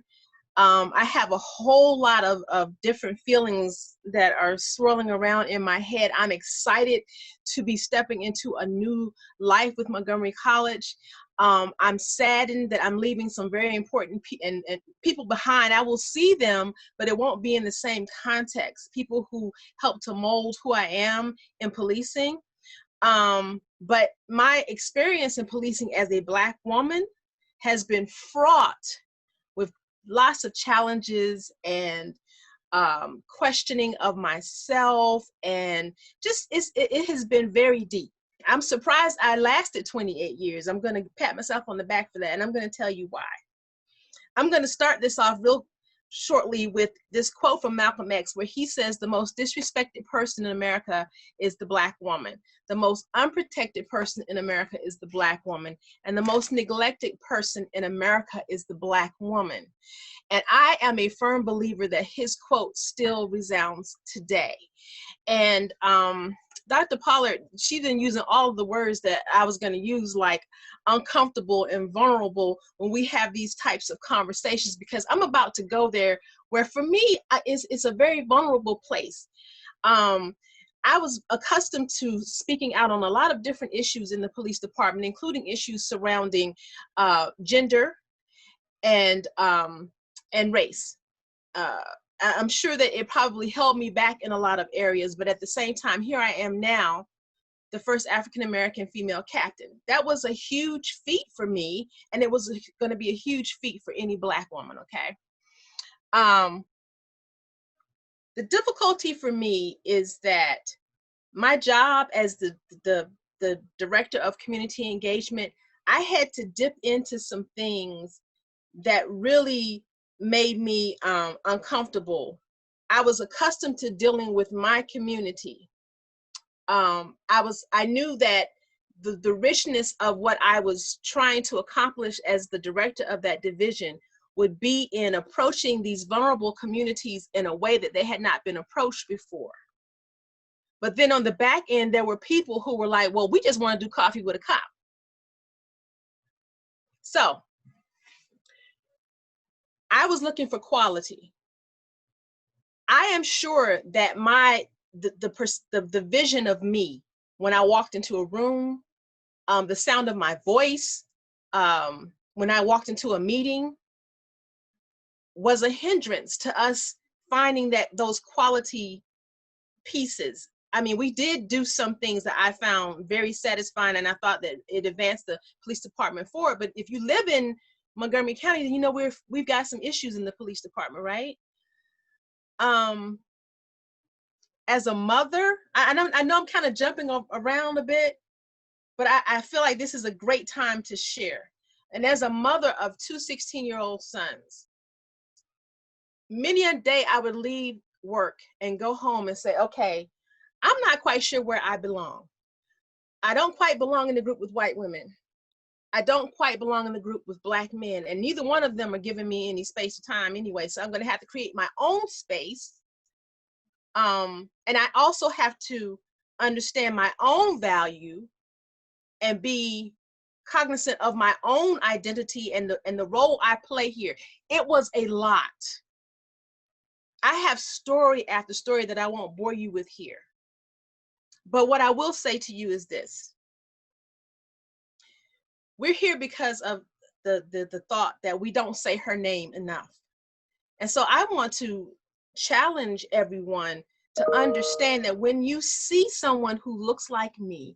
I have a whole lot of different feelings that are swirling around in my head. I'm excited to be stepping into a new life with Montgomery College. I'm saddened that I'm leaving some very important people behind. I will see them, but it won't be in the same context. People who help to mold who I am in policing. But my experience in policing as a Black woman has been fraught with lots of challenges and questioning of myself, and just it has been very deep. I'm surprised I lasted 28 years. I'm going to pat myself on the back for that, and I'm going to tell you why. I'm going to start this off real shortly with this quote from Malcolm X, where he says the most disrespected person in America is the Black woman. The most unprotected person in America is the Black woman. And the most neglected person in America is the Black woman. And I am a firm believer that his quote still resounds today. And Dr. Pollard, she's been using all of the words that I was going to use, like uncomfortable and vulnerable, when we have these types of conversations, because I'm about to go there where for me, it's a very vulnerable place. I was accustomed to speaking out on a lot of different issues in the police department, including issues surrounding gender and race. I'm sure that it probably held me back in a lot of areas, but at the same time, here I am now, the first African-American female captain. That was a huge feat for me, and it was going to be a huge feat for any Black woman, okay? The difficulty for me is that my job as the director of community engagement, I had to dip into some things that really made me uncomfortable. I was accustomed to dealing with my community. I knew that the richness of what I was trying to accomplish as the director of that division would be in approaching these vulnerable communities in a way that they had not been approached before. But then on the back end, there were people who were like, well, we just want to do coffee with a cop. So I was looking for quality. I am sure that the vision of me when I walked into a room, the sound of my voice, when I walked into a meeting, was a hindrance to us finding those quality pieces. I mean, we did do some things that I found very satisfying, and I thought that it advanced the police department forward. But if you live in Montgomery County, you know, we've got some issues in the police department, right? As a mother, I know I'm kind of jumping around a bit, but I feel like this is a great time to share. And as a mother of two 16-year-old sons, many a day I would leave work and go home and say, okay, I'm not quite sure where I belong. I don't quite belong in the group with white women. I don't quite belong in the group with Black men, and neither one of them are giving me any space or time anyway. So I'm going to have to create my own space. And I also have to understand my own value and be cognizant of my own identity and the role I play here. It was a lot. I have story after story that I won't bore you with here. But what I will say to you is this. We're here because of the thought that we don't say her name enough. And so I want to challenge everyone to understand that when you see someone who looks like me,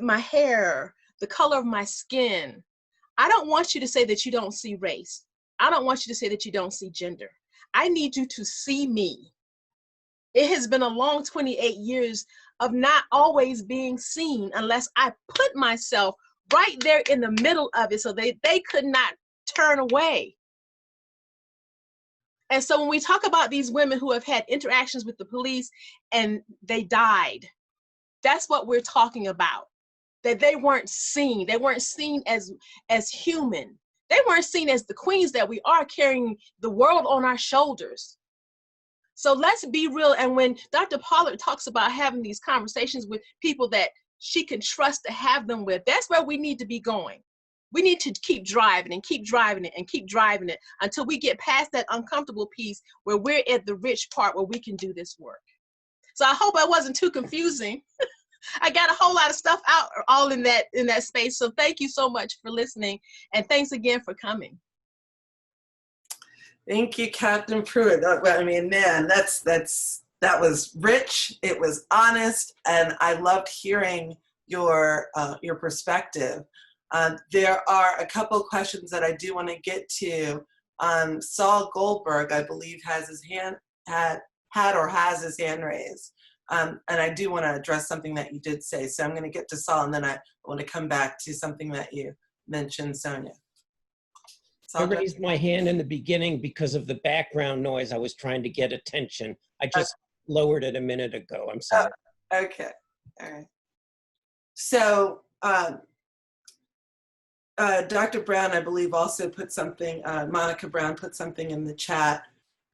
my hair, the color of my skin, I don't want you to say that you don't see race. I don't want you to say that you don't see gender. I need you to see me. It has been a long 28 years of not always being seen unless I put myself right there in the middle of it so they could not turn away. And so when we talk about these women who have had interactions with the police and they died, that's what we're talking about. That they weren't seen. They weren't seen as human. They weren't seen as the queens that we are, carrying the world on our shoulders. So let's be real. And when Dr. Pollard talks about having these conversations with people that she can trust to have them with, that's where we need to be going. We need to keep driving and keep driving it and keep driving it until we get past that uncomfortable piece where we're at the rich part where we can do this work. So I hope I wasn't too confusing. I got a whole lot of stuff out all in that space. So thank you so much for listening. And thanks again for coming. Thank you, Captain Pruitt. I mean, man, that was rich. It was honest, and I loved hearing your perspective. There are a couple of questions that I do want to get to. Saul Goldberg, I believe, has his hand has his hand raised. And I do want to address something that you did say. So I'm going to get to Saul, and then I want to come back to something that you mentioned, Sonia. I raised my hand in the beginning because of the background noise. I was trying to get attention. I just lowered it a minute ago. I'm sorry. Oh, okay. All right. So Dr. Brown, I believe, also put something, Monica Brown put something in the chat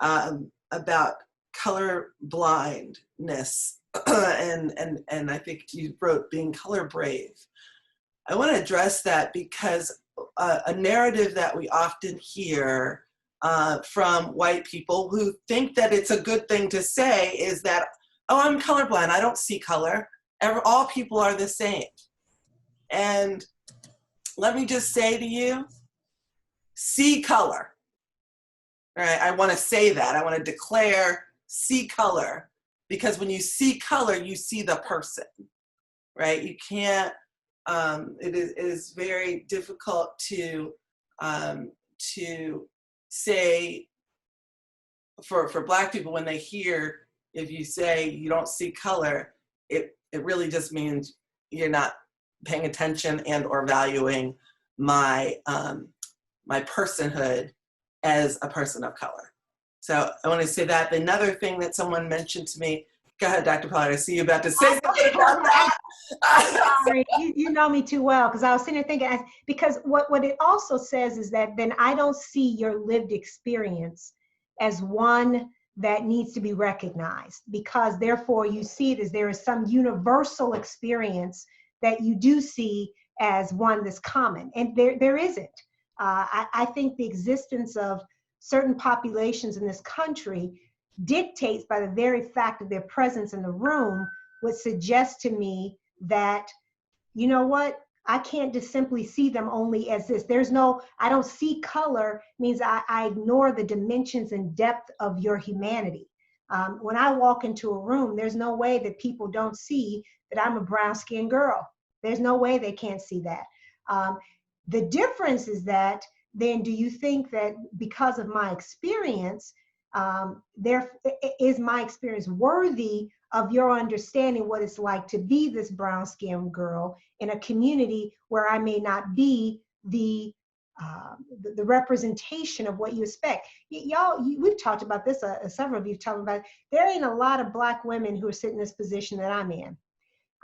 about color blindness. and I think you wrote being color brave. I want to address that because a narrative that we often hear from white people who think that it's a good thing to say is that, oh, I'm colorblind, I don't see color. All people are the same. And let me just say to you, see color. All right, I want to say that. I want to declare see color, because when you see color, you see the person, right? You can't, it is very difficult to say for Black people when they hear, if you say you don't see color, it really just means you're not paying attention and or valuing my my personhood as a person of color. So I want to say that. Another thing that someone mentioned to me, go ahead, Dr. Pollard, I see you about to say something about that. I'm sorry, you know me too well, because I was sitting there thinking, because what it also says is that then I don't see your lived experience as one that needs to be recognized, because therefore you see it as there is some universal experience that you do see as one that's common, and there isn't. I think the existence of certain populations in this country dictates by the very fact of their presence in the room would suggest to me that, you know what, I can't just simply see them only as this. I don't see color means I ignore the dimensions and depth of your humanity. When I walk into a room, there's no way that people don't see that I'm a brown-skinned girl. There's no way they can't see that. The difference is that then do you think that because of my experience, is my experience worthy of your understanding what it's like to be this brown-skinned girl in a community where I may not be the representation of what you expect? We've talked about this, several of you have talked about it. There ain't a lot of Black women who are sitting in this position that I'm in.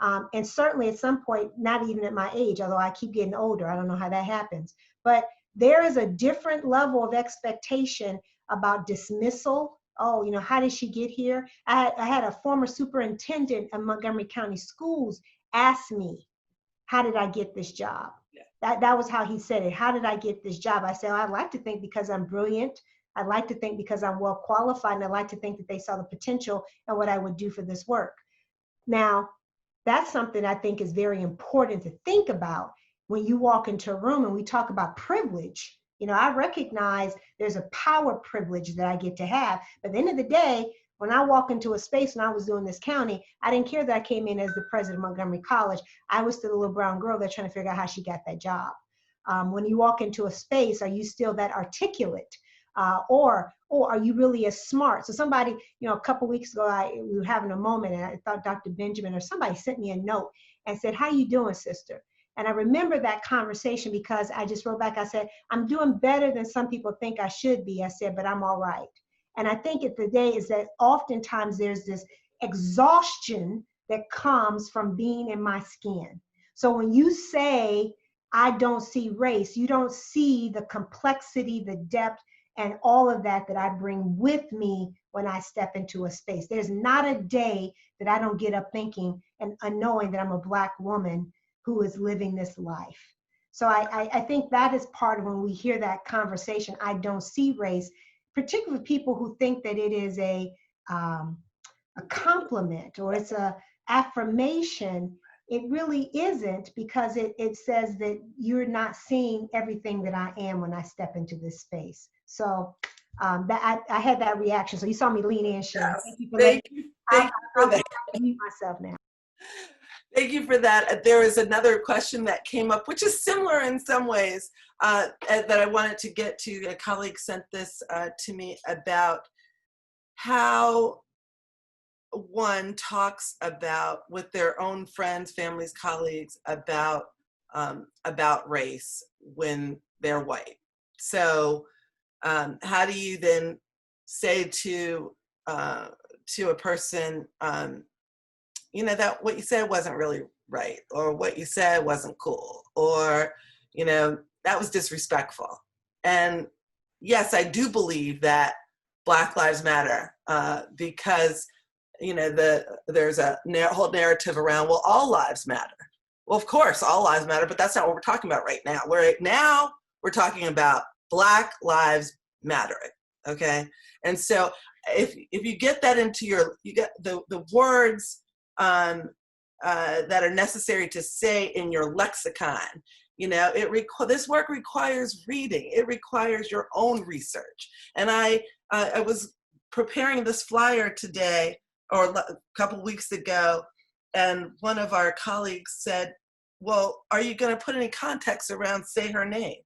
And certainly at some point, not even at my age, although I keep getting older, I don't know how that happens, but there is a different level of expectation about dismissal. Oh, how did she get here? I had a former superintendent of Montgomery County Schools ask me, how did I get this job? Yeah. That was how he said it. How did I get this job? I said, I'd like to think because I'm brilliant. I'd like to think because I'm well qualified, and I'd like to think that they saw the potential and what I would do for this work. Now, that's something I think is very important to think about when you walk into a room and we talk about privilege. I recognize there's a power privilege that I get to have. But at the end of the day, when I walk into a space and I was doing this county, I didn't care that I came in as the president of Montgomery College. I was still a little brown girl that's trying to figure out how she got that job. When you walk into a space, are you still that articulate? Or are you really as smart? So somebody, a couple weeks ago, we were having a moment, and I thought Dr. Benjamin or somebody sent me a note and said, how you doing, sister? And I remember that conversation because I just wrote back, I said, I'm doing better than some people think I should be. I said, but I'm all right. And I think at the day is that oftentimes there's this exhaustion that comes from being in my skin. So when you say, I don't see race, you don't see the complexity, the depth, and all of that I bring with me when I step into a space. There's not a day that I don't get up thinking and knowing that I'm a Black woman who is living this life. So I think that is part of when we hear that conversation, I don't see race, particularly people who think that it is a compliment or it's a affirmation. It really isn't, because it says that you're not seeing everything that I am when I step into this space. So that I had that reaction. So you saw me lean in, Sharon. Yes. Thank you for Thank you for that. I'll mute myself now. Thank you for that. There is another question that came up, which is similar in some ways, that I wanted to get to. A colleague sent this to me about how one talks about, with their own friends, families, colleagues, about race when they're white. So how do you then say to a person, that what you said wasn't really right, or what you said wasn't cool, or, that was disrespectful. And yes, I do believe that Black Lives Matter, because, there's a whole narrative around, well, all lives matter. Well, of course, all lives matter, but that's not what we're talking about right now. We're talking about Black Lives Mattering, okay? And so if you get that into you get the words that are necessary to say in your lexicon, this work requires reading. It requires your own research. And I was preparing this flyer today, or a couple weeks ago, and one of our colleagues said, well, are you going to put any context around say her name?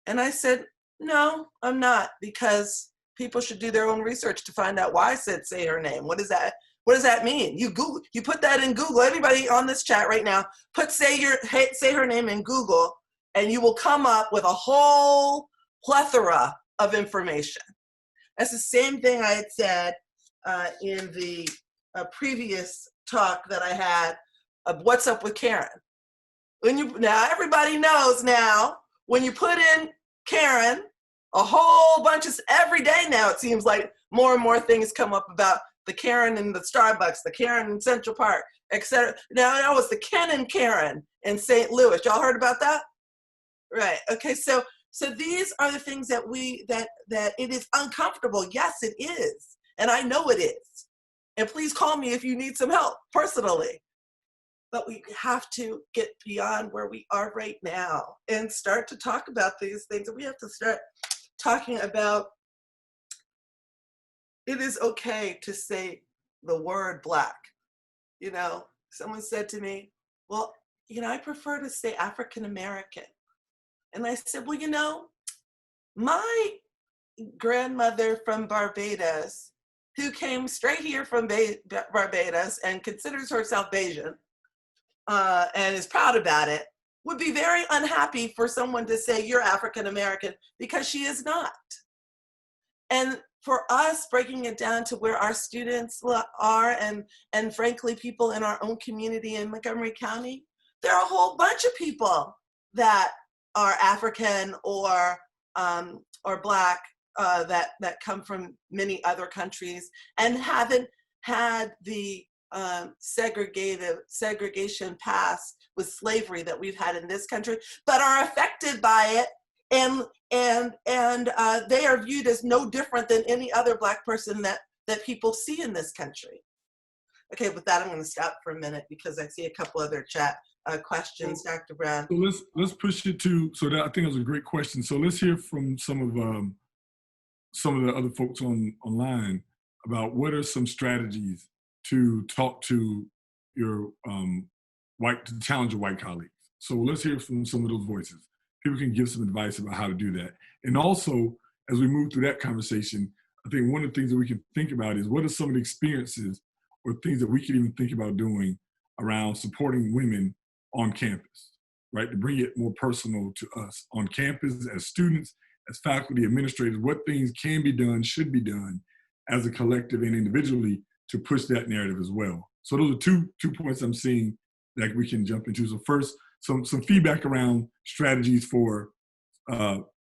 And I said, no, I'm not, because people should do their own research to find out why I said say her name. What does that mean? You put that in Google. Everybody on this chat right now, put say her name in Google, and you will come up with a whole plethora of information. That's the same thing I had said in the previous talk that I had of what's up with Karen. Now everybody knows now, when you put in Karen, a whole bunch of, every day now it seems like more and more things come up about the Karen in the Starbucks, the Karen in Central Park, etc. Now it's the Ken and Karen in St. Louis. Y'all heard about that? Right. Okay. So these are the things that that it is uncomfortable. Yes, it is. And I know it is. And please call me if you need some help personally. But we have to get beyond where we are right now and start to talk about these things. And we have to start talking about, it is okay to say the word Black. Someone said to me, well, I prefer to say African American. And I said, well, my grandmother from Barbados, who came straight here from Barbados and considers herself Bayesian, and is proud about it, would be very unhappy for someone to say you're African American, because she is not. And for us, breaking it down to where our students are, and frankly, people in our own community in Montgomery County, there are a whole bunch of people that are African or Black that come from many other countries and haven't had the segregation pass with slavery that we've had in this country, but are affected by it, and they are viewed as no different than any other Black person that people see in this country. Okay, with that, I'm going to stop for a minute because I see a couple other chat questions, Dr. Brown. So let's push it to, so that I think it was a great question. So let's hear from some of the other folks online about what are some strategies to talk to your to challenge your white colleagues. So let's hear from some of those voices. People can give some advice about how to do that. And also, as we move through that conversation, I think one of the things that we can think about is what are some of the experiences or things that we can even think about doing around supporting women on campus, right? To bring it more personal to us on campus as students as faculty, administrators, what things can be done, should be done as a collective and individually to push that narrative as well. So those are two points I'm seeing that we can jump into. So first, some feedback around strategies for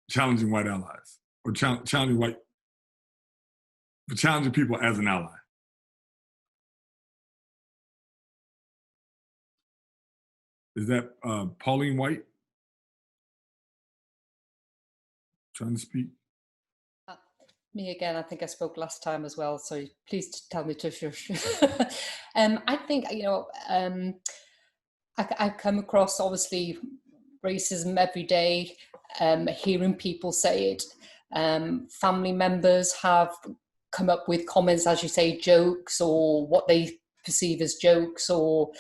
challenging white allies, or challenging people as an ally. Is that Pauline White trying to speak? Me again. I think I spoke last time as well. So please tell me to shush. I think, I come across obviously racism every day, hearing people say it. Family members have come up with comments, as you say, jokes, or what they perceive as jokes, or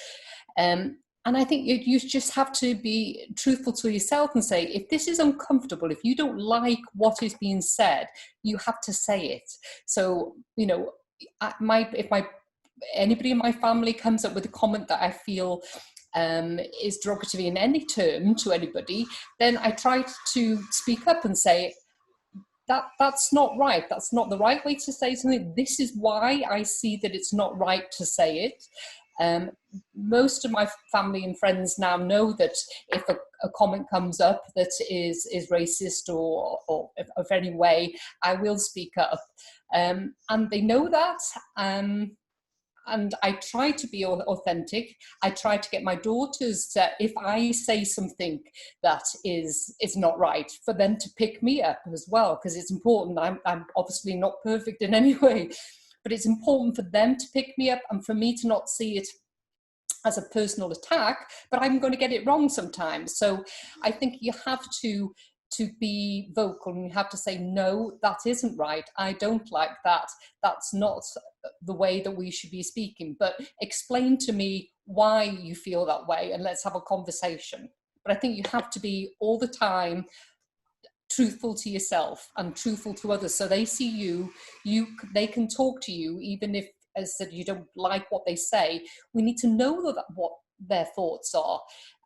and I think you just have to be truthful to yourself and say, if this is uncomfortable, if you don't like what is being said, you have to say it. So, if anybody in my family comes up with a comment that I feel is derogatory in any term to anybody, then I try to speak up and say, that's not right. That's not the right way to say something. This is why I see that it's not right to say it. Most of my family and friends now know that if a comment comes up that is racist or of any way, I will speak up. And they know that. And I try to be authentic. I try to get my daughters to, if I say something that is not right, for them to pick me up as well, because it's important. I'm obviously not perfect in any way, but it's important for them to pick me up and for me to not see it as a personal attack, but I'm going to get it wrong sometimes. So I think you have to be vocal, and you have to say, no, that isn't right. I don't like that. That's not the way that we should be speaking, but explain to me why you feel that way and let's have a conversation. But I think you have to be all the time truthful to yourself and truthful to others, so they see they can talk to you, even if, as I said, you don't like what they say. We need to know what their thoughts are.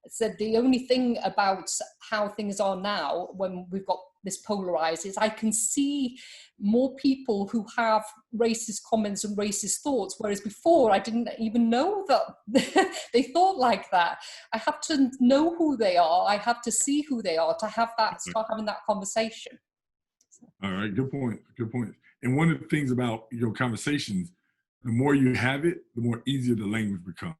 So the only thing about how things are now, when we've got this polarized, is I can see more people who have racist comments and racist thoughts, whereas before I didn't even know that they thought like that. I have to know who they are. I have to see who they are to have that, start having that conversation. All right, good point. Good point. And one of the things about your conversations, the more you have it, the more easier the language becomes.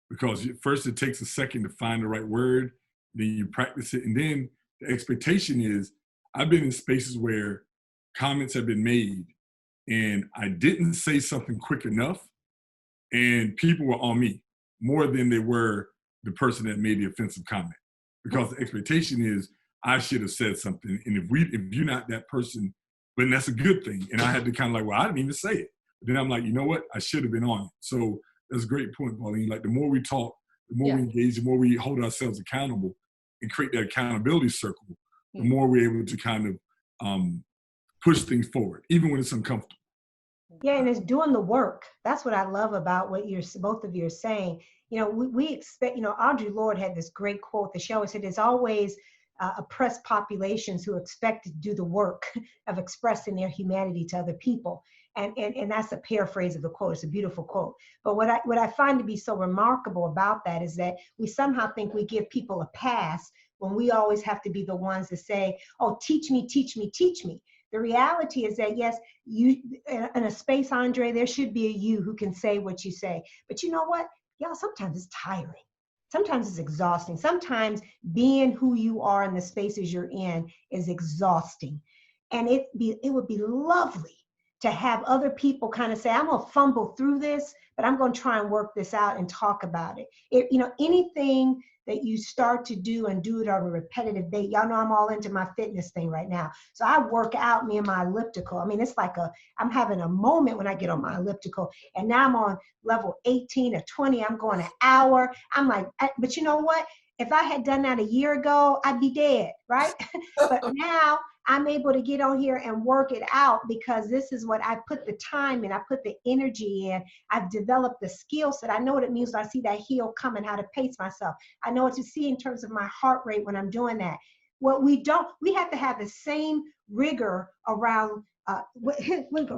Because first it takes a second to find the right word, then you practice it, and then the expectation is, I've been in spaces where comments have been made and I didn't say something quick enough, and people were on me more than they were the person that made the offensive comment. Because the expectation is, I should have said something, and if you're not that person, then that's a good thing. And I had to kind of like, well, I didn't even say it. But then I'm like, you know what? I should have been on it. So that's a great point, Pauline. Like, the more we talk, the more we engage, the more we hold ourselves accountable and create that accountability circle, the more we're able to kind of push things forward, even when it's uncomfortable. Yeah, and it's doing the work. That's what I love about what both of you are saying. We expect, Audre Lorde had this great quote that she always said, there's always oppressed populations who expect to do the work of expressing their humanity to other people. And that's a paraphrase of the quote. It's a beautiful quote. But what I find to be so remarkable about that is that we somehow think we give people a pass when we always have to be the ones that say, oh, teach me, teach me, teach me. The reality is that, yes, you in a space, Andre, there should be a you who can say what you say. But you know what? Y'all, sometimes it's tiring. Sometimes it's exhausting. Sometimes being who you are in the spaces you're in is exhausting. And it would be lovely to have other people kind of say, I'm gonna fumble through this, but I'm gonna try and work this out and talk about it. Anything that you start to do and do it on a repetitive base. Y'all know I'm all into my fitness thing right now. So I work out me and my elliptical. I mean, it's like I'm having a moment when I get on my elliptical, and now I'm on level 18 or 20. I'm going an hour. I'm like, but you know what? If I had done that a year ago, I'd be dead, right? But now I'm able to get on here and work it out because this is what I put the time in, I put the energy in, I've developed the skill set. I know what it means when I see that heel coming, how to pace myself. I know what to see in terms of my heart rate when I'm doing that. What we don't, we have to have the same rigor around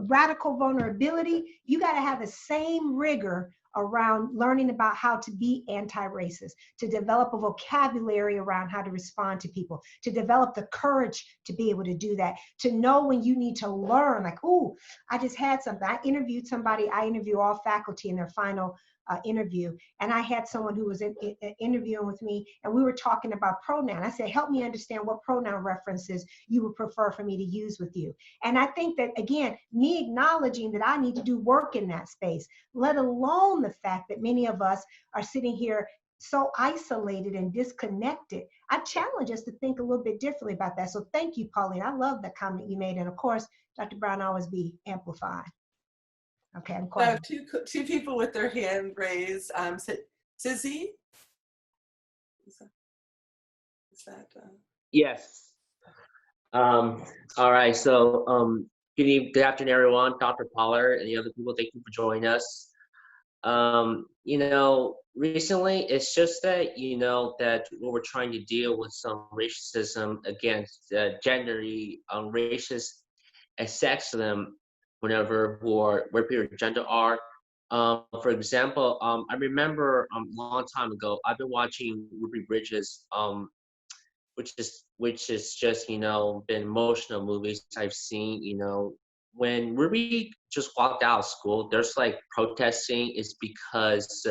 radical vulnerability. You got to have the same rigor around learning about how to be anti-racist, to develop a vocabulary around how to respond to people, to develop the courage to be able to do that, to know when you need to learn, like, oh, I just had something. I interviewed somebody, I interview all faculty in their final interview, and I had someone who was interviewing with me, and we were talking about pronoun. I said, help me understand what pronoun references you would prefer for me to use with you. And I think that, again, me acknowledging that I need to do work in that space, let alone the fact that many of us are sitting here so isolated and disconnected. I challenge us to think a little bit differently about that. So thank you, Pauline. I love the comment you made. And of course, Dr. Brown, always be amplified. Okay, I'm quiet. So two people with their hand raised. Sizzy? Is that Yes. All right. So good afternoon, everyone. Dr. Pollard and the other people, thank you for joining us. You know, recently it's just that, you know, that we're trying to deal with some racism against gender, racist and sexism whenever where people gender are. For example, I remember a long time ago, I've been watching Ruby Bridges, which is just, you know, been emotional movies I've seen. You know, when Ruby just walked out of school, there's like protesting is because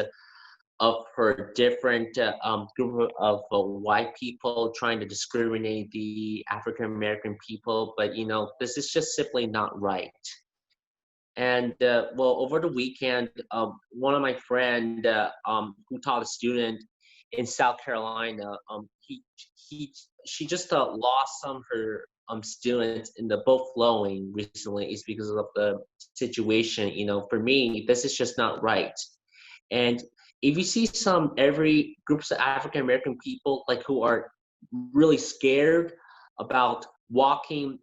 of her different group of white people trying to discriminate the African American people. But you know, this is just simply not right. And well, over the weekend, one of my friend who taught a student in South Carolina, she just lost some of her students in the boat flowing recently. Is because of the situation. You know, for me, this is just not right. And if you see every groups of African American people like who are really scared about walking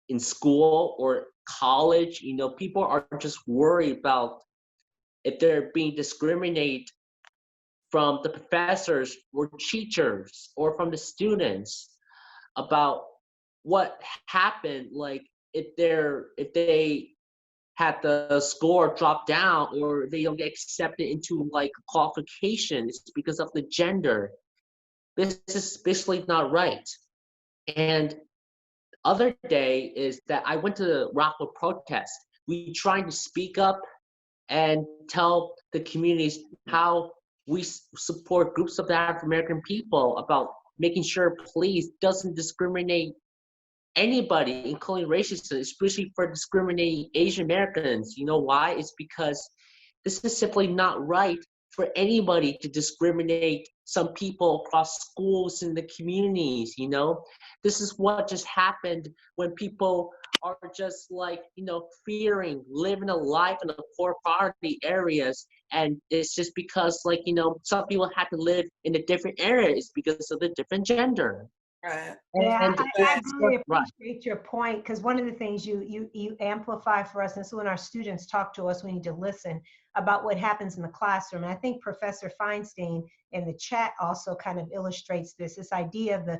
in school or college, you know, people are just worried about if they're being discriminated from the professors or teachers or from the students about what happened, like if they had the score drop down or they don't get accepted into like qualifications because of the gender. This is basically not right. And other day is that I went to the Rockwood protest. We trying to speak up and tell the communities how we support groups of the African American people about making sure police doesn't discriminate anybody, including racism, especially for discriminating Asian Americans. You know why? It's because this is simply not right for anybody to discriminate some people across schools and the communities, you know? This is what just happened when people are just like, you know, fearing, living a life in the poor poverty areas. And it's just because like, you know, some people have to live in a different areas because of the different gender. right? Yeah, And I really right. appreciate your point, because one of the things you amplify for us, and so when our students talk to us, we need to listen about what happens in the classroom. And I think Professor Feinstein in the chat also kind of illustrates this idea of the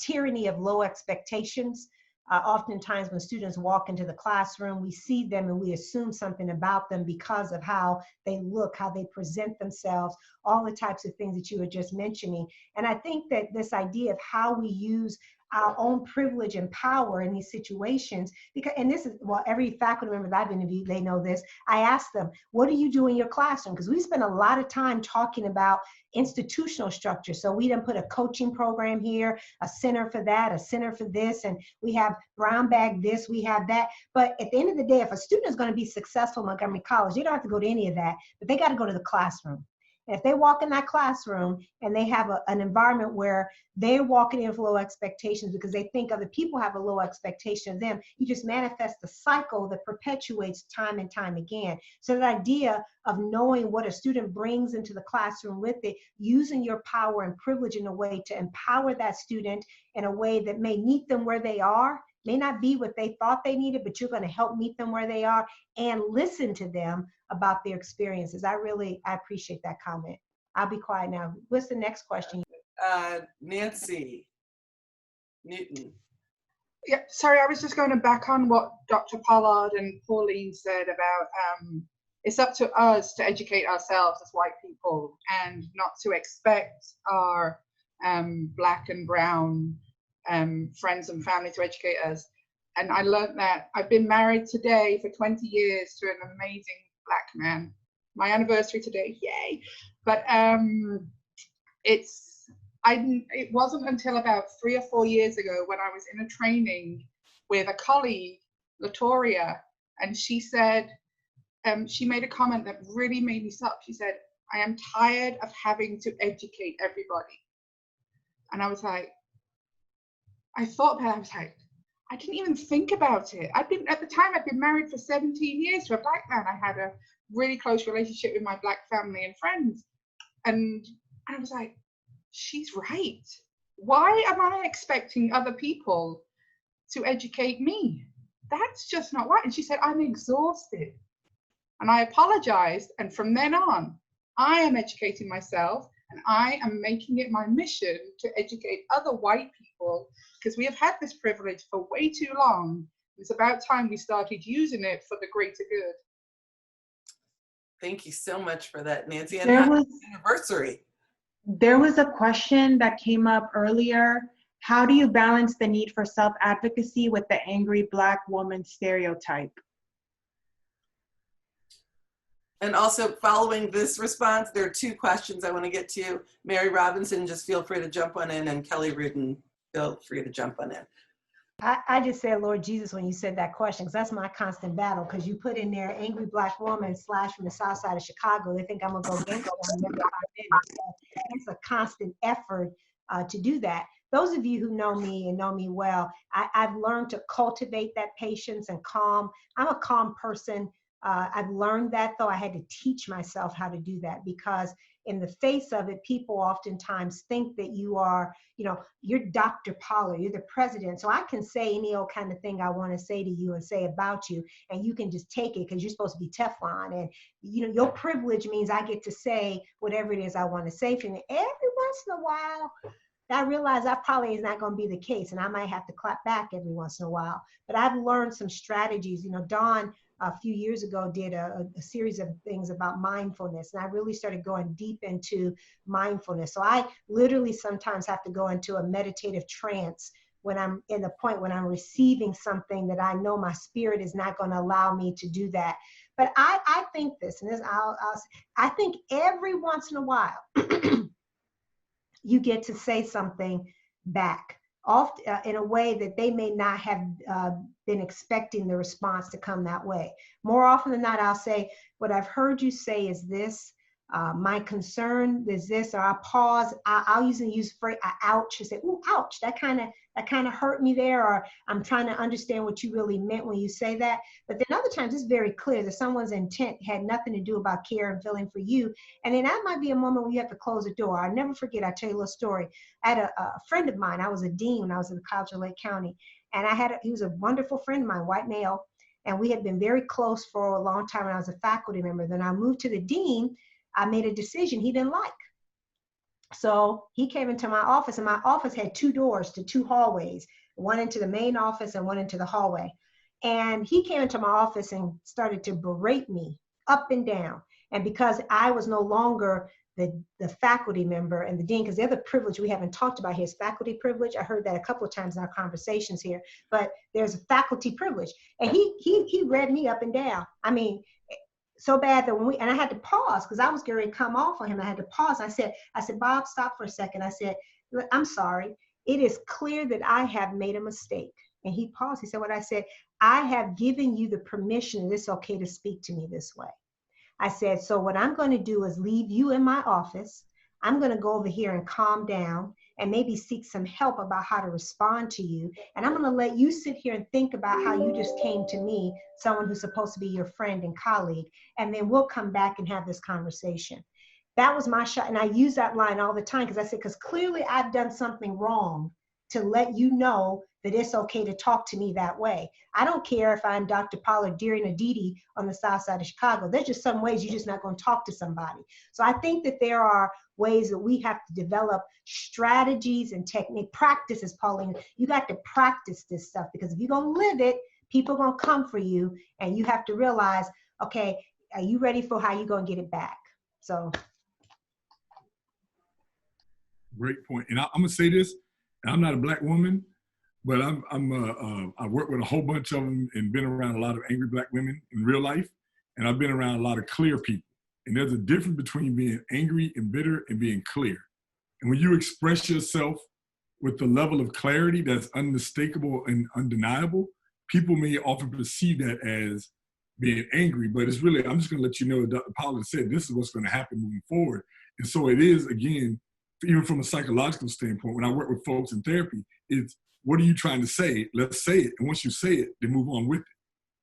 tyranny of low expectations. Oftentimes when students walk into the classroom, we see them and we assume something about them because of how they look, how they present themselves, all the types of things that you were just mentioning. And I think that this idea of how we use our own privilege and power in these situations, because, and this is, well, every faculty member that I've interviewed, they know this. I ask them, what do you do in your classroom? Because we spend a lot of time talking about institutional structure. So we done put a coaching program here, a center for that, a center for this, and we have brown bag this, we have that. But at the end of the day, if a student is going to be successful in Montgomery College, they don't have to go to any of that, but they got to go to the classroom. If they walk in that classroom and they have an environment where they're walking in with low expectations because they think other people have a low expectation of them, you just manifest the cycle that perpetuates time and time again. So the idea of knowing what a student brings into the classroom with it, using your power and privilege in a way to empower that student in a way that may meet them where they are, may not be what they thought they needed, but you're going to help meet them where they are and listen to them about their experiences. I appreciate that comment. I'll be quiet now. What's the next question? Nancy. Newton. Yeah, sorry, I was just going to back on what Dr. Pollard and Pauline said about it's up to us to educate ourselves as white people and not to expect our Black and brown friends and family to educate us. And I learned that I've been married today for 20 years to an amazing Black man. My anniversary today, yay. But it wasn't until about 3 or 4 years ago when I was in a training with a colleague, Latoria, and she said, she made a comment that really made me stop. She said, I am tired of having to educate everybody. And I was like, I thought about it, I was like, I didn't even think about it. At the time, I'd been married for 17 years to a Black man. I had a really close relationship with my Black family and friends. And I was like, she's right. Why am I expecting other people to educate me? That's just not right. And she said, I'm exhausted. And I apologized. And from then on, I am educating myself and I am making it my mission to educate other white people because we have had this privilege for way too long. It's about time we started using it for the greater good. Thank you so much for that, Nancy. And There happy was- anniversary. There was a question that came up earlier. How do you balance the need for self-advocacy with the angry Black woman stereotype? And also following this response, there are 2 questions I want to get to. Mary Robinson, just feel free to jump on in, and Kelly Rudin, feel free to jump on in. I just said, Lord Jesus, when you said that question, because that's my constant battle, because you put in there angry Black woman / from the south side of Chicago. They think I'm going to go gangster on them in 5 minutes. So it's a constant effort to do that. Those of you who know me and know me well, I've learned to cultivate that patience and calm. I'm a calm person. I've learned that, though. I had to teach myself how to do that because in the face of it, people oftentimes think that you are, you're Dr. Pollard, you're the president. So I can say any old kind of thing I want to say to you and say about you, and you can just take it because you're supposed to be Teflon. And, your privilege means I get to say whatever it is I want to say for you. Every once in a while, I realize that probably is not going to be the case, and I might have to clap back every once in a while. But I've learned some strategies. Dawn, a few years ago, did a series of things about mindfulness, and I really started going deep into mindfulness. So I literally sometimes have to go into a meditative trance when I'm in the point when I'm receiving something that I know my spirit is not going to allow me to do that. But I think this, and this I think every once in a while you get to say something back, often in a way that they may not have been expecting the response to come that way. More often than not, I'll say, what I've heard you say is this, my concern is this, or I'll pause, I'll usually use phrase, ouch, and say, ooh, ouch, that kind of hurt me there, or I'm trying to understand what you really meant when you say that. But then other times it's very clear that someone's intent had nothing to do about care and feeling for you. And then that might be a moment when you have to close the door. I'll never forget, I'll tell you a little story. I had a friend of mine, I was a dean when I was in the College of Lake County. And he was a wonderful friend of mine, white male. And we had been very close for a long time when I was a faculty member. Then I moved to the dean. I made a decision he didn't like. So he came into my office, and my office had 2 doors to 2 hallways, one into the main office and one into the hallway. And he came into my office and started to berate me up and down. And because I was no longer the faculty member and the dean, because the other privilege we haven't talked about here is faculty privilege. I heard that a couple of times in our conversations here, but there's a faculty privilege. And he read me up and down. I mean, so bad that and I had to pause because I was getting ready to come off on him. I had to pause. I said, Bob, stop for a second. I said, I'm sorry. It is clear that I have made a mistake. And he paused. He said, what? I said, I have given you the permission. It's okay to speak to me this way. I said, so what I'm going to do is leave you in my office. I'm going to go over here and calm down and maybe seek some help about how to respond to you. And I'm going to let you sit here and think about how you just came to me, someone who's supposed to be your friend and colleague, and then we'll come back and have this conversation. That was my shot. And I use that line all the time because I said, because clearly I've done something wrong to let you know that it's okay to talk to me that way. I don't care if I'm Dr. Pollard, DeRionne P on the south side of Chicago. There's just some ways you're just not going to talk to somebody. So I think that there are ways that we have to develop strategies and technique, practices, Pauline. You got to practice this stuff, because if you're going to live it, people are going to come for you, and you have to realize, okay, are you ready for how you're going to get it back? So. Great point. And I'm going to say this, and I'm not a Black woman, but I work with a whole bunch of them and been around a lot of angry Black women in real life. And I've been around a lot of clear people. And there's a difference between being angry and bitter and being clear. And when you express yourself with the level of clarity that's unmistakable and undeniable, people may often perceive that as being angry, but it's really, I'm just going to let you know, Dr. Pollard said, this is what's going to happen moving forward. And so it is, again, even from a psychological standpoint, when I work with folks in therapy, it's, what are you trying to say? Let's say it. And once you say it, then move on with it.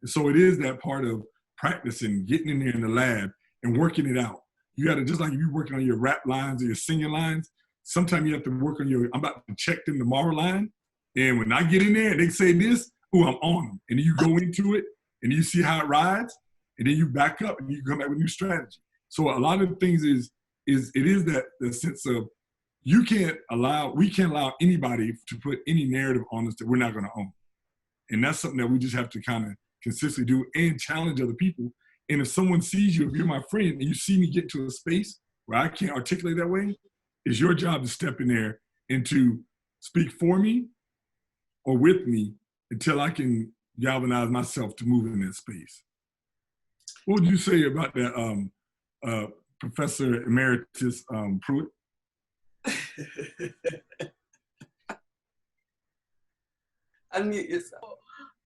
And so it is that part of practicing, getting in there in the lab and working it out. You got to, just like if you're working on your rap lines or your singing lines, sometimes you have to work on your, I'm about to check them tomorrow line. And when I get in there and they say this, oh, I'm on them. And then you go into it and you see how it rides, and then you back up and you come back with a new strategy. So a lot of the things it is that the sense of, we can't allow anybody to put any narrative on us that we're not going to own. And that's something that we just have to kind of consistently do and challenge other people. And if someone sees you, if you're my friend and you see me get to a space where I can't articulate that way, it's your job to step in there and to speak for me or with me until I can galvanize myself to move in that space. What would you say about that, Professor Emeritus Pruitt? Unmute yourself.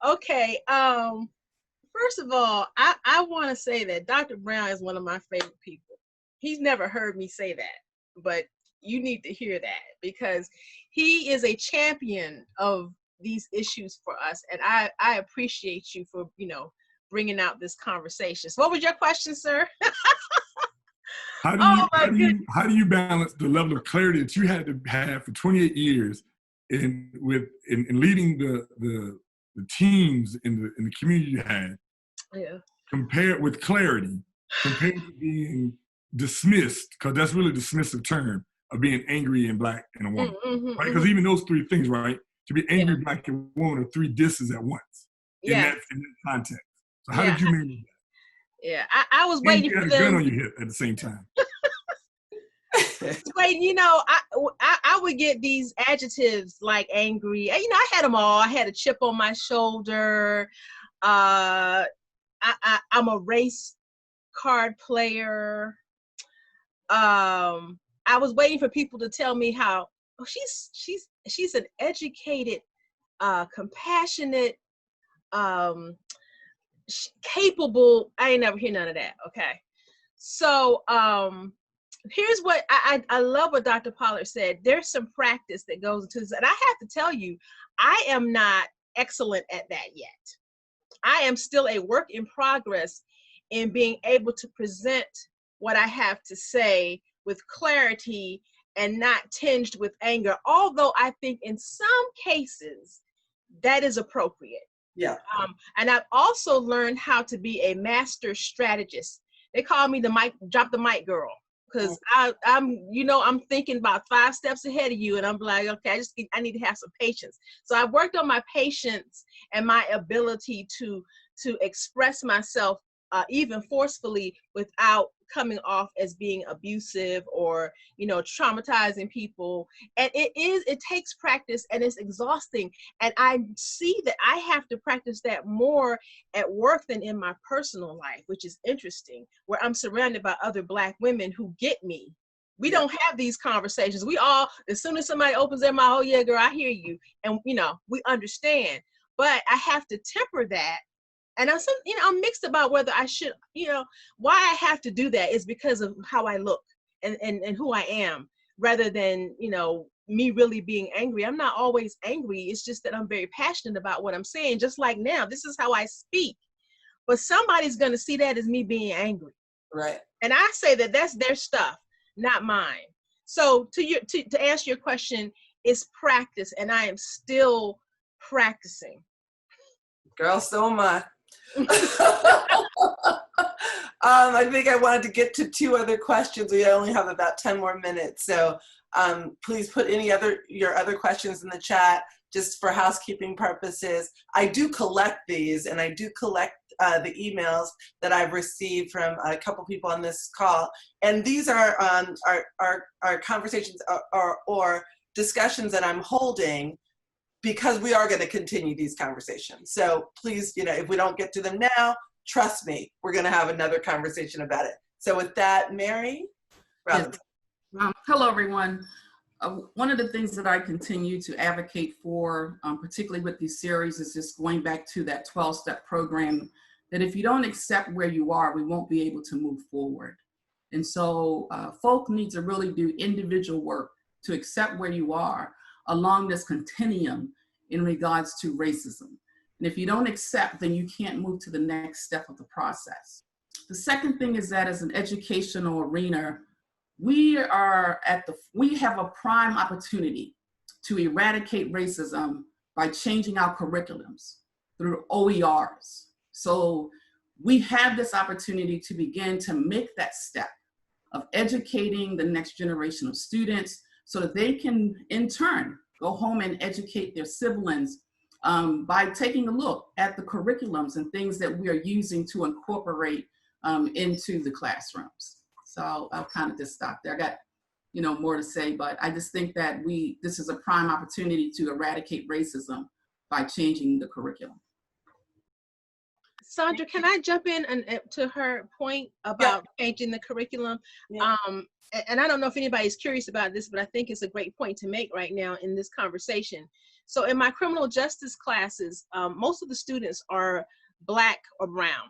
Okay. First of all, I want to say that Dr. Brown is one of my favorite people. He's never heard me say that, but you need to hear that, because he is a champion of these issues for us, and I appreciate you for bringing out this conversation. So, what was your question, sir? How do you balance the level of clarity that you had to have for 28 years in leading the teams in the community you had, compared with clarity, compared to being dismissed, because that's really a dismissive term of being angry and Black and a woman, right? Because even those three things, right? To be angry, Black, and woman are three disses at once in that context. So how did you manage that? Yeah, I was waiting for them. You had a gun on your hip at the same time. Wait, I would get these adjectives like angry. I had them all. I had a chip on my shoulder. I'm a race card player. I was waiting for people to tell me how she's an educated, compassionate, capable. I ain't never hear none of that. Okay. So here's what I love what Dr. Pollard said. There's some practice that goes into this. And I have to tell you, I am not excellent at that yet. I am still a work in progress in being able to present what I have to say with clarity and not tinged with anger, although I think in some cases that is appropriate. Yeah. And I've also learned how to be a master strategist. They call me the drop the mic girl, because I'm thinking about 5 steps ahead of you, and I'm like, okay, I need to have some patience. So I've worked on my patience and my ability to express myself even forcefully without coming off as being abusive or traumatizing people. And it takes practice, and it's exhausting, and I see that I have to practice that more at work than in my personal life, which is interesting, where I'm surrounded by other Black women who get me. We don't have these conversations. We all, as soon as somebody opens their mouth, oh yeah, girl, I hear you, and we understand. But I have to temper that. And I'm mixed about whether I should, why I have to do that is because of how I look and who I am, rather than, me really being angry. I'm not always angry. It's just that I'm very passionate about what I'm saying. Just like now, this is how I speak. But somebody's going to see that as me being angry. Right. And I say that that's their stuff, not mine. So to answer your question, is practice, and I am still practicing. Girl, so am I. I think I wanted to get to 2 other questions. We only have about 10 more minutes. So please put your other questions in the chat, just for housekeeping purposes. I do collect these, and I do collect the emails that I've received from a couple people on this call. And these are conversations or discussions that I'm holding, because we are going to continue these conversations. So please, if we don't get to them now, trust me, we're going to have another conversation about it. So with that, Mary? Yes. Hello, everyone. One of the things that I continue to advocate for, particularly with these series, is just going back to that 12-step program, that if you don't accept where you are, we won't be able to move forward. And so folk need to really do individual work to accept where you are along this continuum in regards to racism. And if you don't accept, then you can't move to the next step of the process. The second thing is that as an educational arena, we have a prime opportunity to eradicate racism by changing our curriculums through OERs. So we have this opportunity to begin to make that step of educating the next generation of students so that they can, in turn, go home and educate their siblings by taking a look at the curriculums and things that we are using to incorporate into the classrooms. So I'll kind of just stop there. I got, more to say, but I just think that this is a prime opportunity to eradicate racism by changing the curriculum. Sandra, can I jump in to her point about changing the curriculum? Yeah. And I don't know if anybody's curious about this, but I think it's a great point to make right now in this conversation. So in my criminal justice classes, most of the students are Black or brown,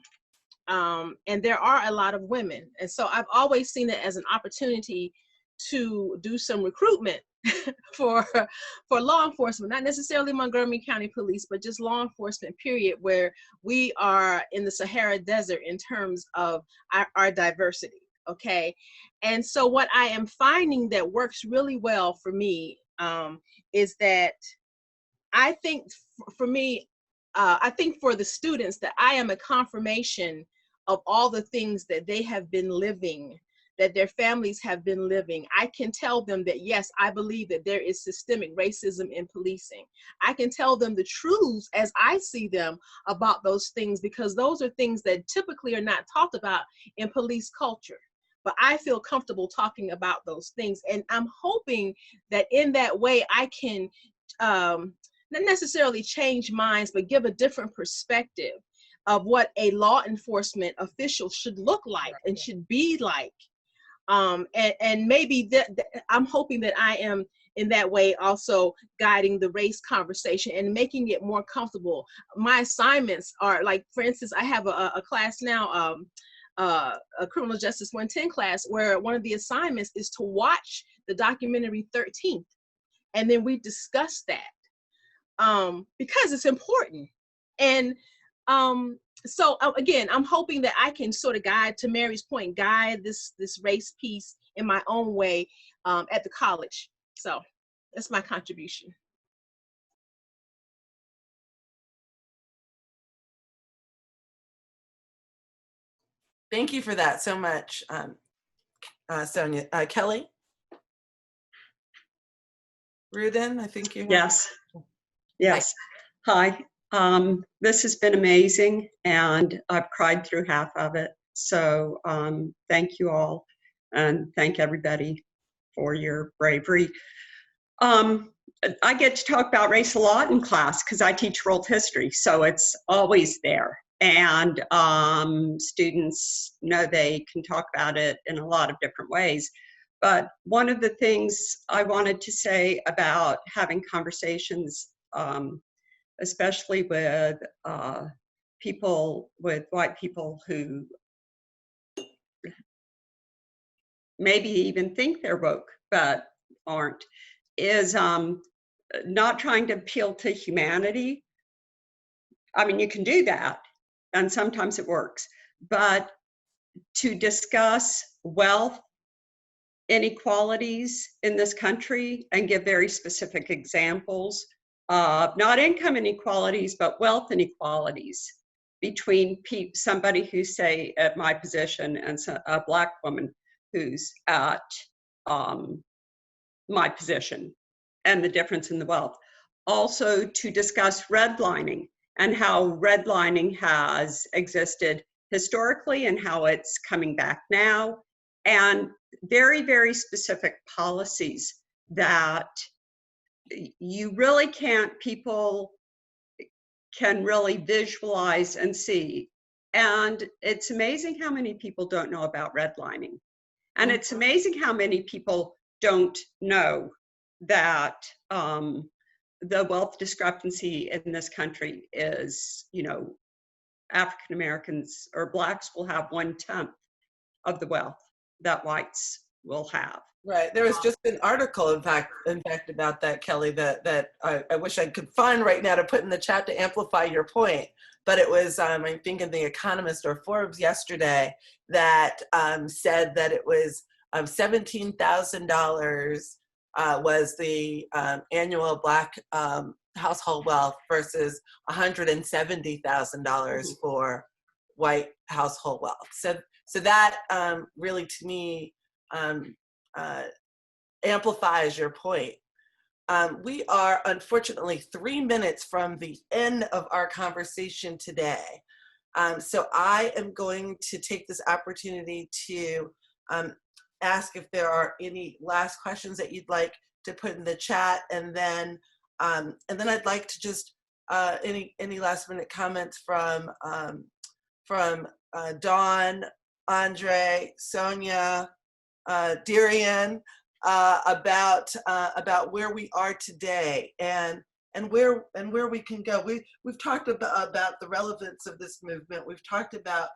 and there are a lot of women. And so I've always seen it as an opportunity to do some recruitment for law enforcement, not necessarily Montgomery County Police, but just law enforcement, period, where we are in the Sahara Desert in terms of our diversity, okay? And so what I am finding that works really well for me is that I think for me, I think for the students that I am a confirmation of all the things that they have been living, that their families have been living. I can tell them that, yes, I believe that there is systemic racism in policing. I can tell them the truths as I see them about those things, because those are things that typically are not talked about in police culture. But I feel comfortable talking about those things. And I'm hoping that in that way, I can not necessarily change minds, but give a different perspective of what a law enforcement official should look like and should be like. And maybe I'm hoping that I am in that way also guiding the race conversation and making it more comfortable. My assignments are like, for instance, I have a class now, a criminal justice 110 class, where one of the assignments is to watch the documentary 13th. And then we discuss that because it's important. And so again, I'm hoping that I can sort of guide, to Mary's point, guide this race piece in my own way at the college. So that's my contribution. Thank you for that so much, Sonia. Kelly? Rudin, I think you. Yes. Yes. Hi. This has been amazing, and I've cried through half of it. So thank you all, and thank everybody for your bravery. I get to talk about race a lot in class because I teach world history, so it's always there. And students know they can talk about it in a lot of different ways. But one of the things I wanted to say about having conversations, especially with people, with white people who maybe even think they're woke but aren't, is not trying to appeal to humanity. I mean, you can do that, and sometimes it works, but to discuss wealth inequalities in this country and give very specific examples of not income inequalities, but wealth inequalities between somebody who's, say, at my position and a Black woman who's at my position, and the difference in the wealth. Also to discuss redlining and how redlining has existed historically and how it's coming back now, and very, very specific policies that you really can't, people can really visualize and see. And it's amazing how many people don't know about redlining. And it's amazing how many people don't know that the wealth discrepancy in this country is, you know, African Americans or Blacks will have 1/10 of the wealth that whites will have. Right. There was just an article, in fact, about that, Kelly, that I wish I could find right now to put in the chat to amplify your point. But it was, I think, in The Economist or Forbes yesterday that said that it was $17,000 was the annual Black household wealth versus $170,000 for white household wealth. So that really, to me, amplifies your point. We are unfortunately 3 minutes from the end of our conversation today. So I am going to take this opportunity to ask if there are any last questions that you'd like to put in the chat, and then I'd like to just any last minute comments from Dawn, Andre, Sonia, DeRionne, about where we are today and where we can go. We've talked about the relevance of this movement. We've talked about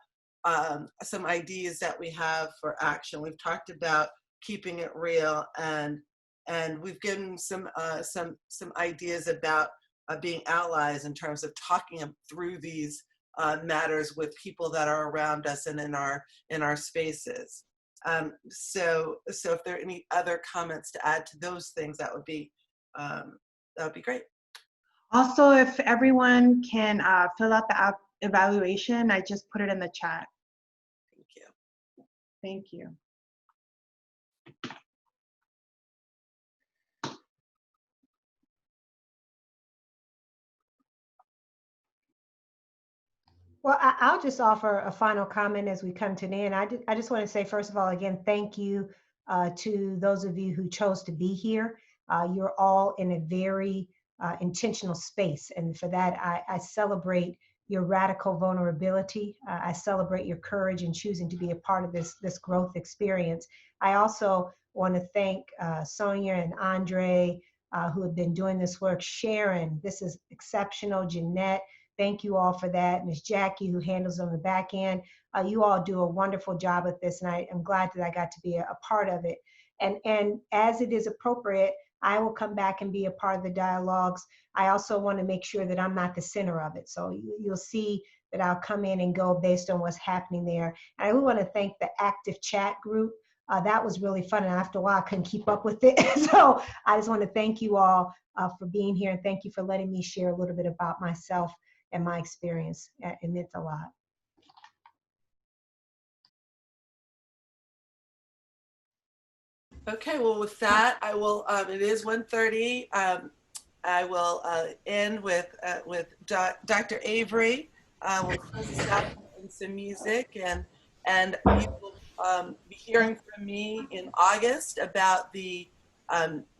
some ideas that we have for action. We've talked about keeping it real, and we've given some ideas about being allies in terms of talking through these matters with people that are around us and in our spaces. So if there are any other comments to add to those things, that would be great. Also, if everyone can fill out the evaluation, I just put it in the chat. Thank you. Thank you. Well, I'll just offer a final comment as we come to an end. I just want to say, first of all, again, thank you to those of you who chose to be here. You're all in a very intentional space. And for that, I celebrate your radical vulnerability. I celebrate your courage in choosing to be a part of this growth experience. I also want to thank Sonia and Andre, who have been doing this work. Sharon, this is exceptional. Jeanette, thank you all for that. Ms. Jackie, who handles on the back end. You all do a wonderful job at this, and I'm glad that I got to be a part of it. And as it is appropriate, I will come back and be a part of the dialogues. I also want to make sure that I'm not the center of it. So you'll see that I'll come in and go based on what's happening there. And I want to thank the active chat group. That was really fun, and after a while I couldn't keep up with it. So I just want to thank you all for being here, and thank you for letting me share a little bit about myself and my experience. It meant a lot. Okay, well, with that, I will. It is 1:30. I will end with Dr. Avery. We'll close this out with some music, and you will be hearing from me in August about the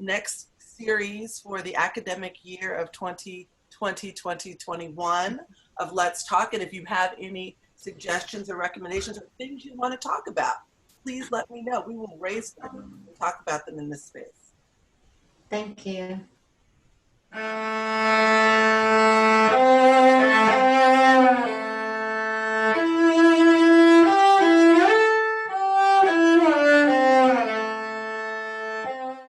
next series for the academic year of 2020-2021 of Let's Talk. And if you have any suggestions or recommendations or things you want to talk about, please let me know. We will raise them and talk about them in this space. Thank you.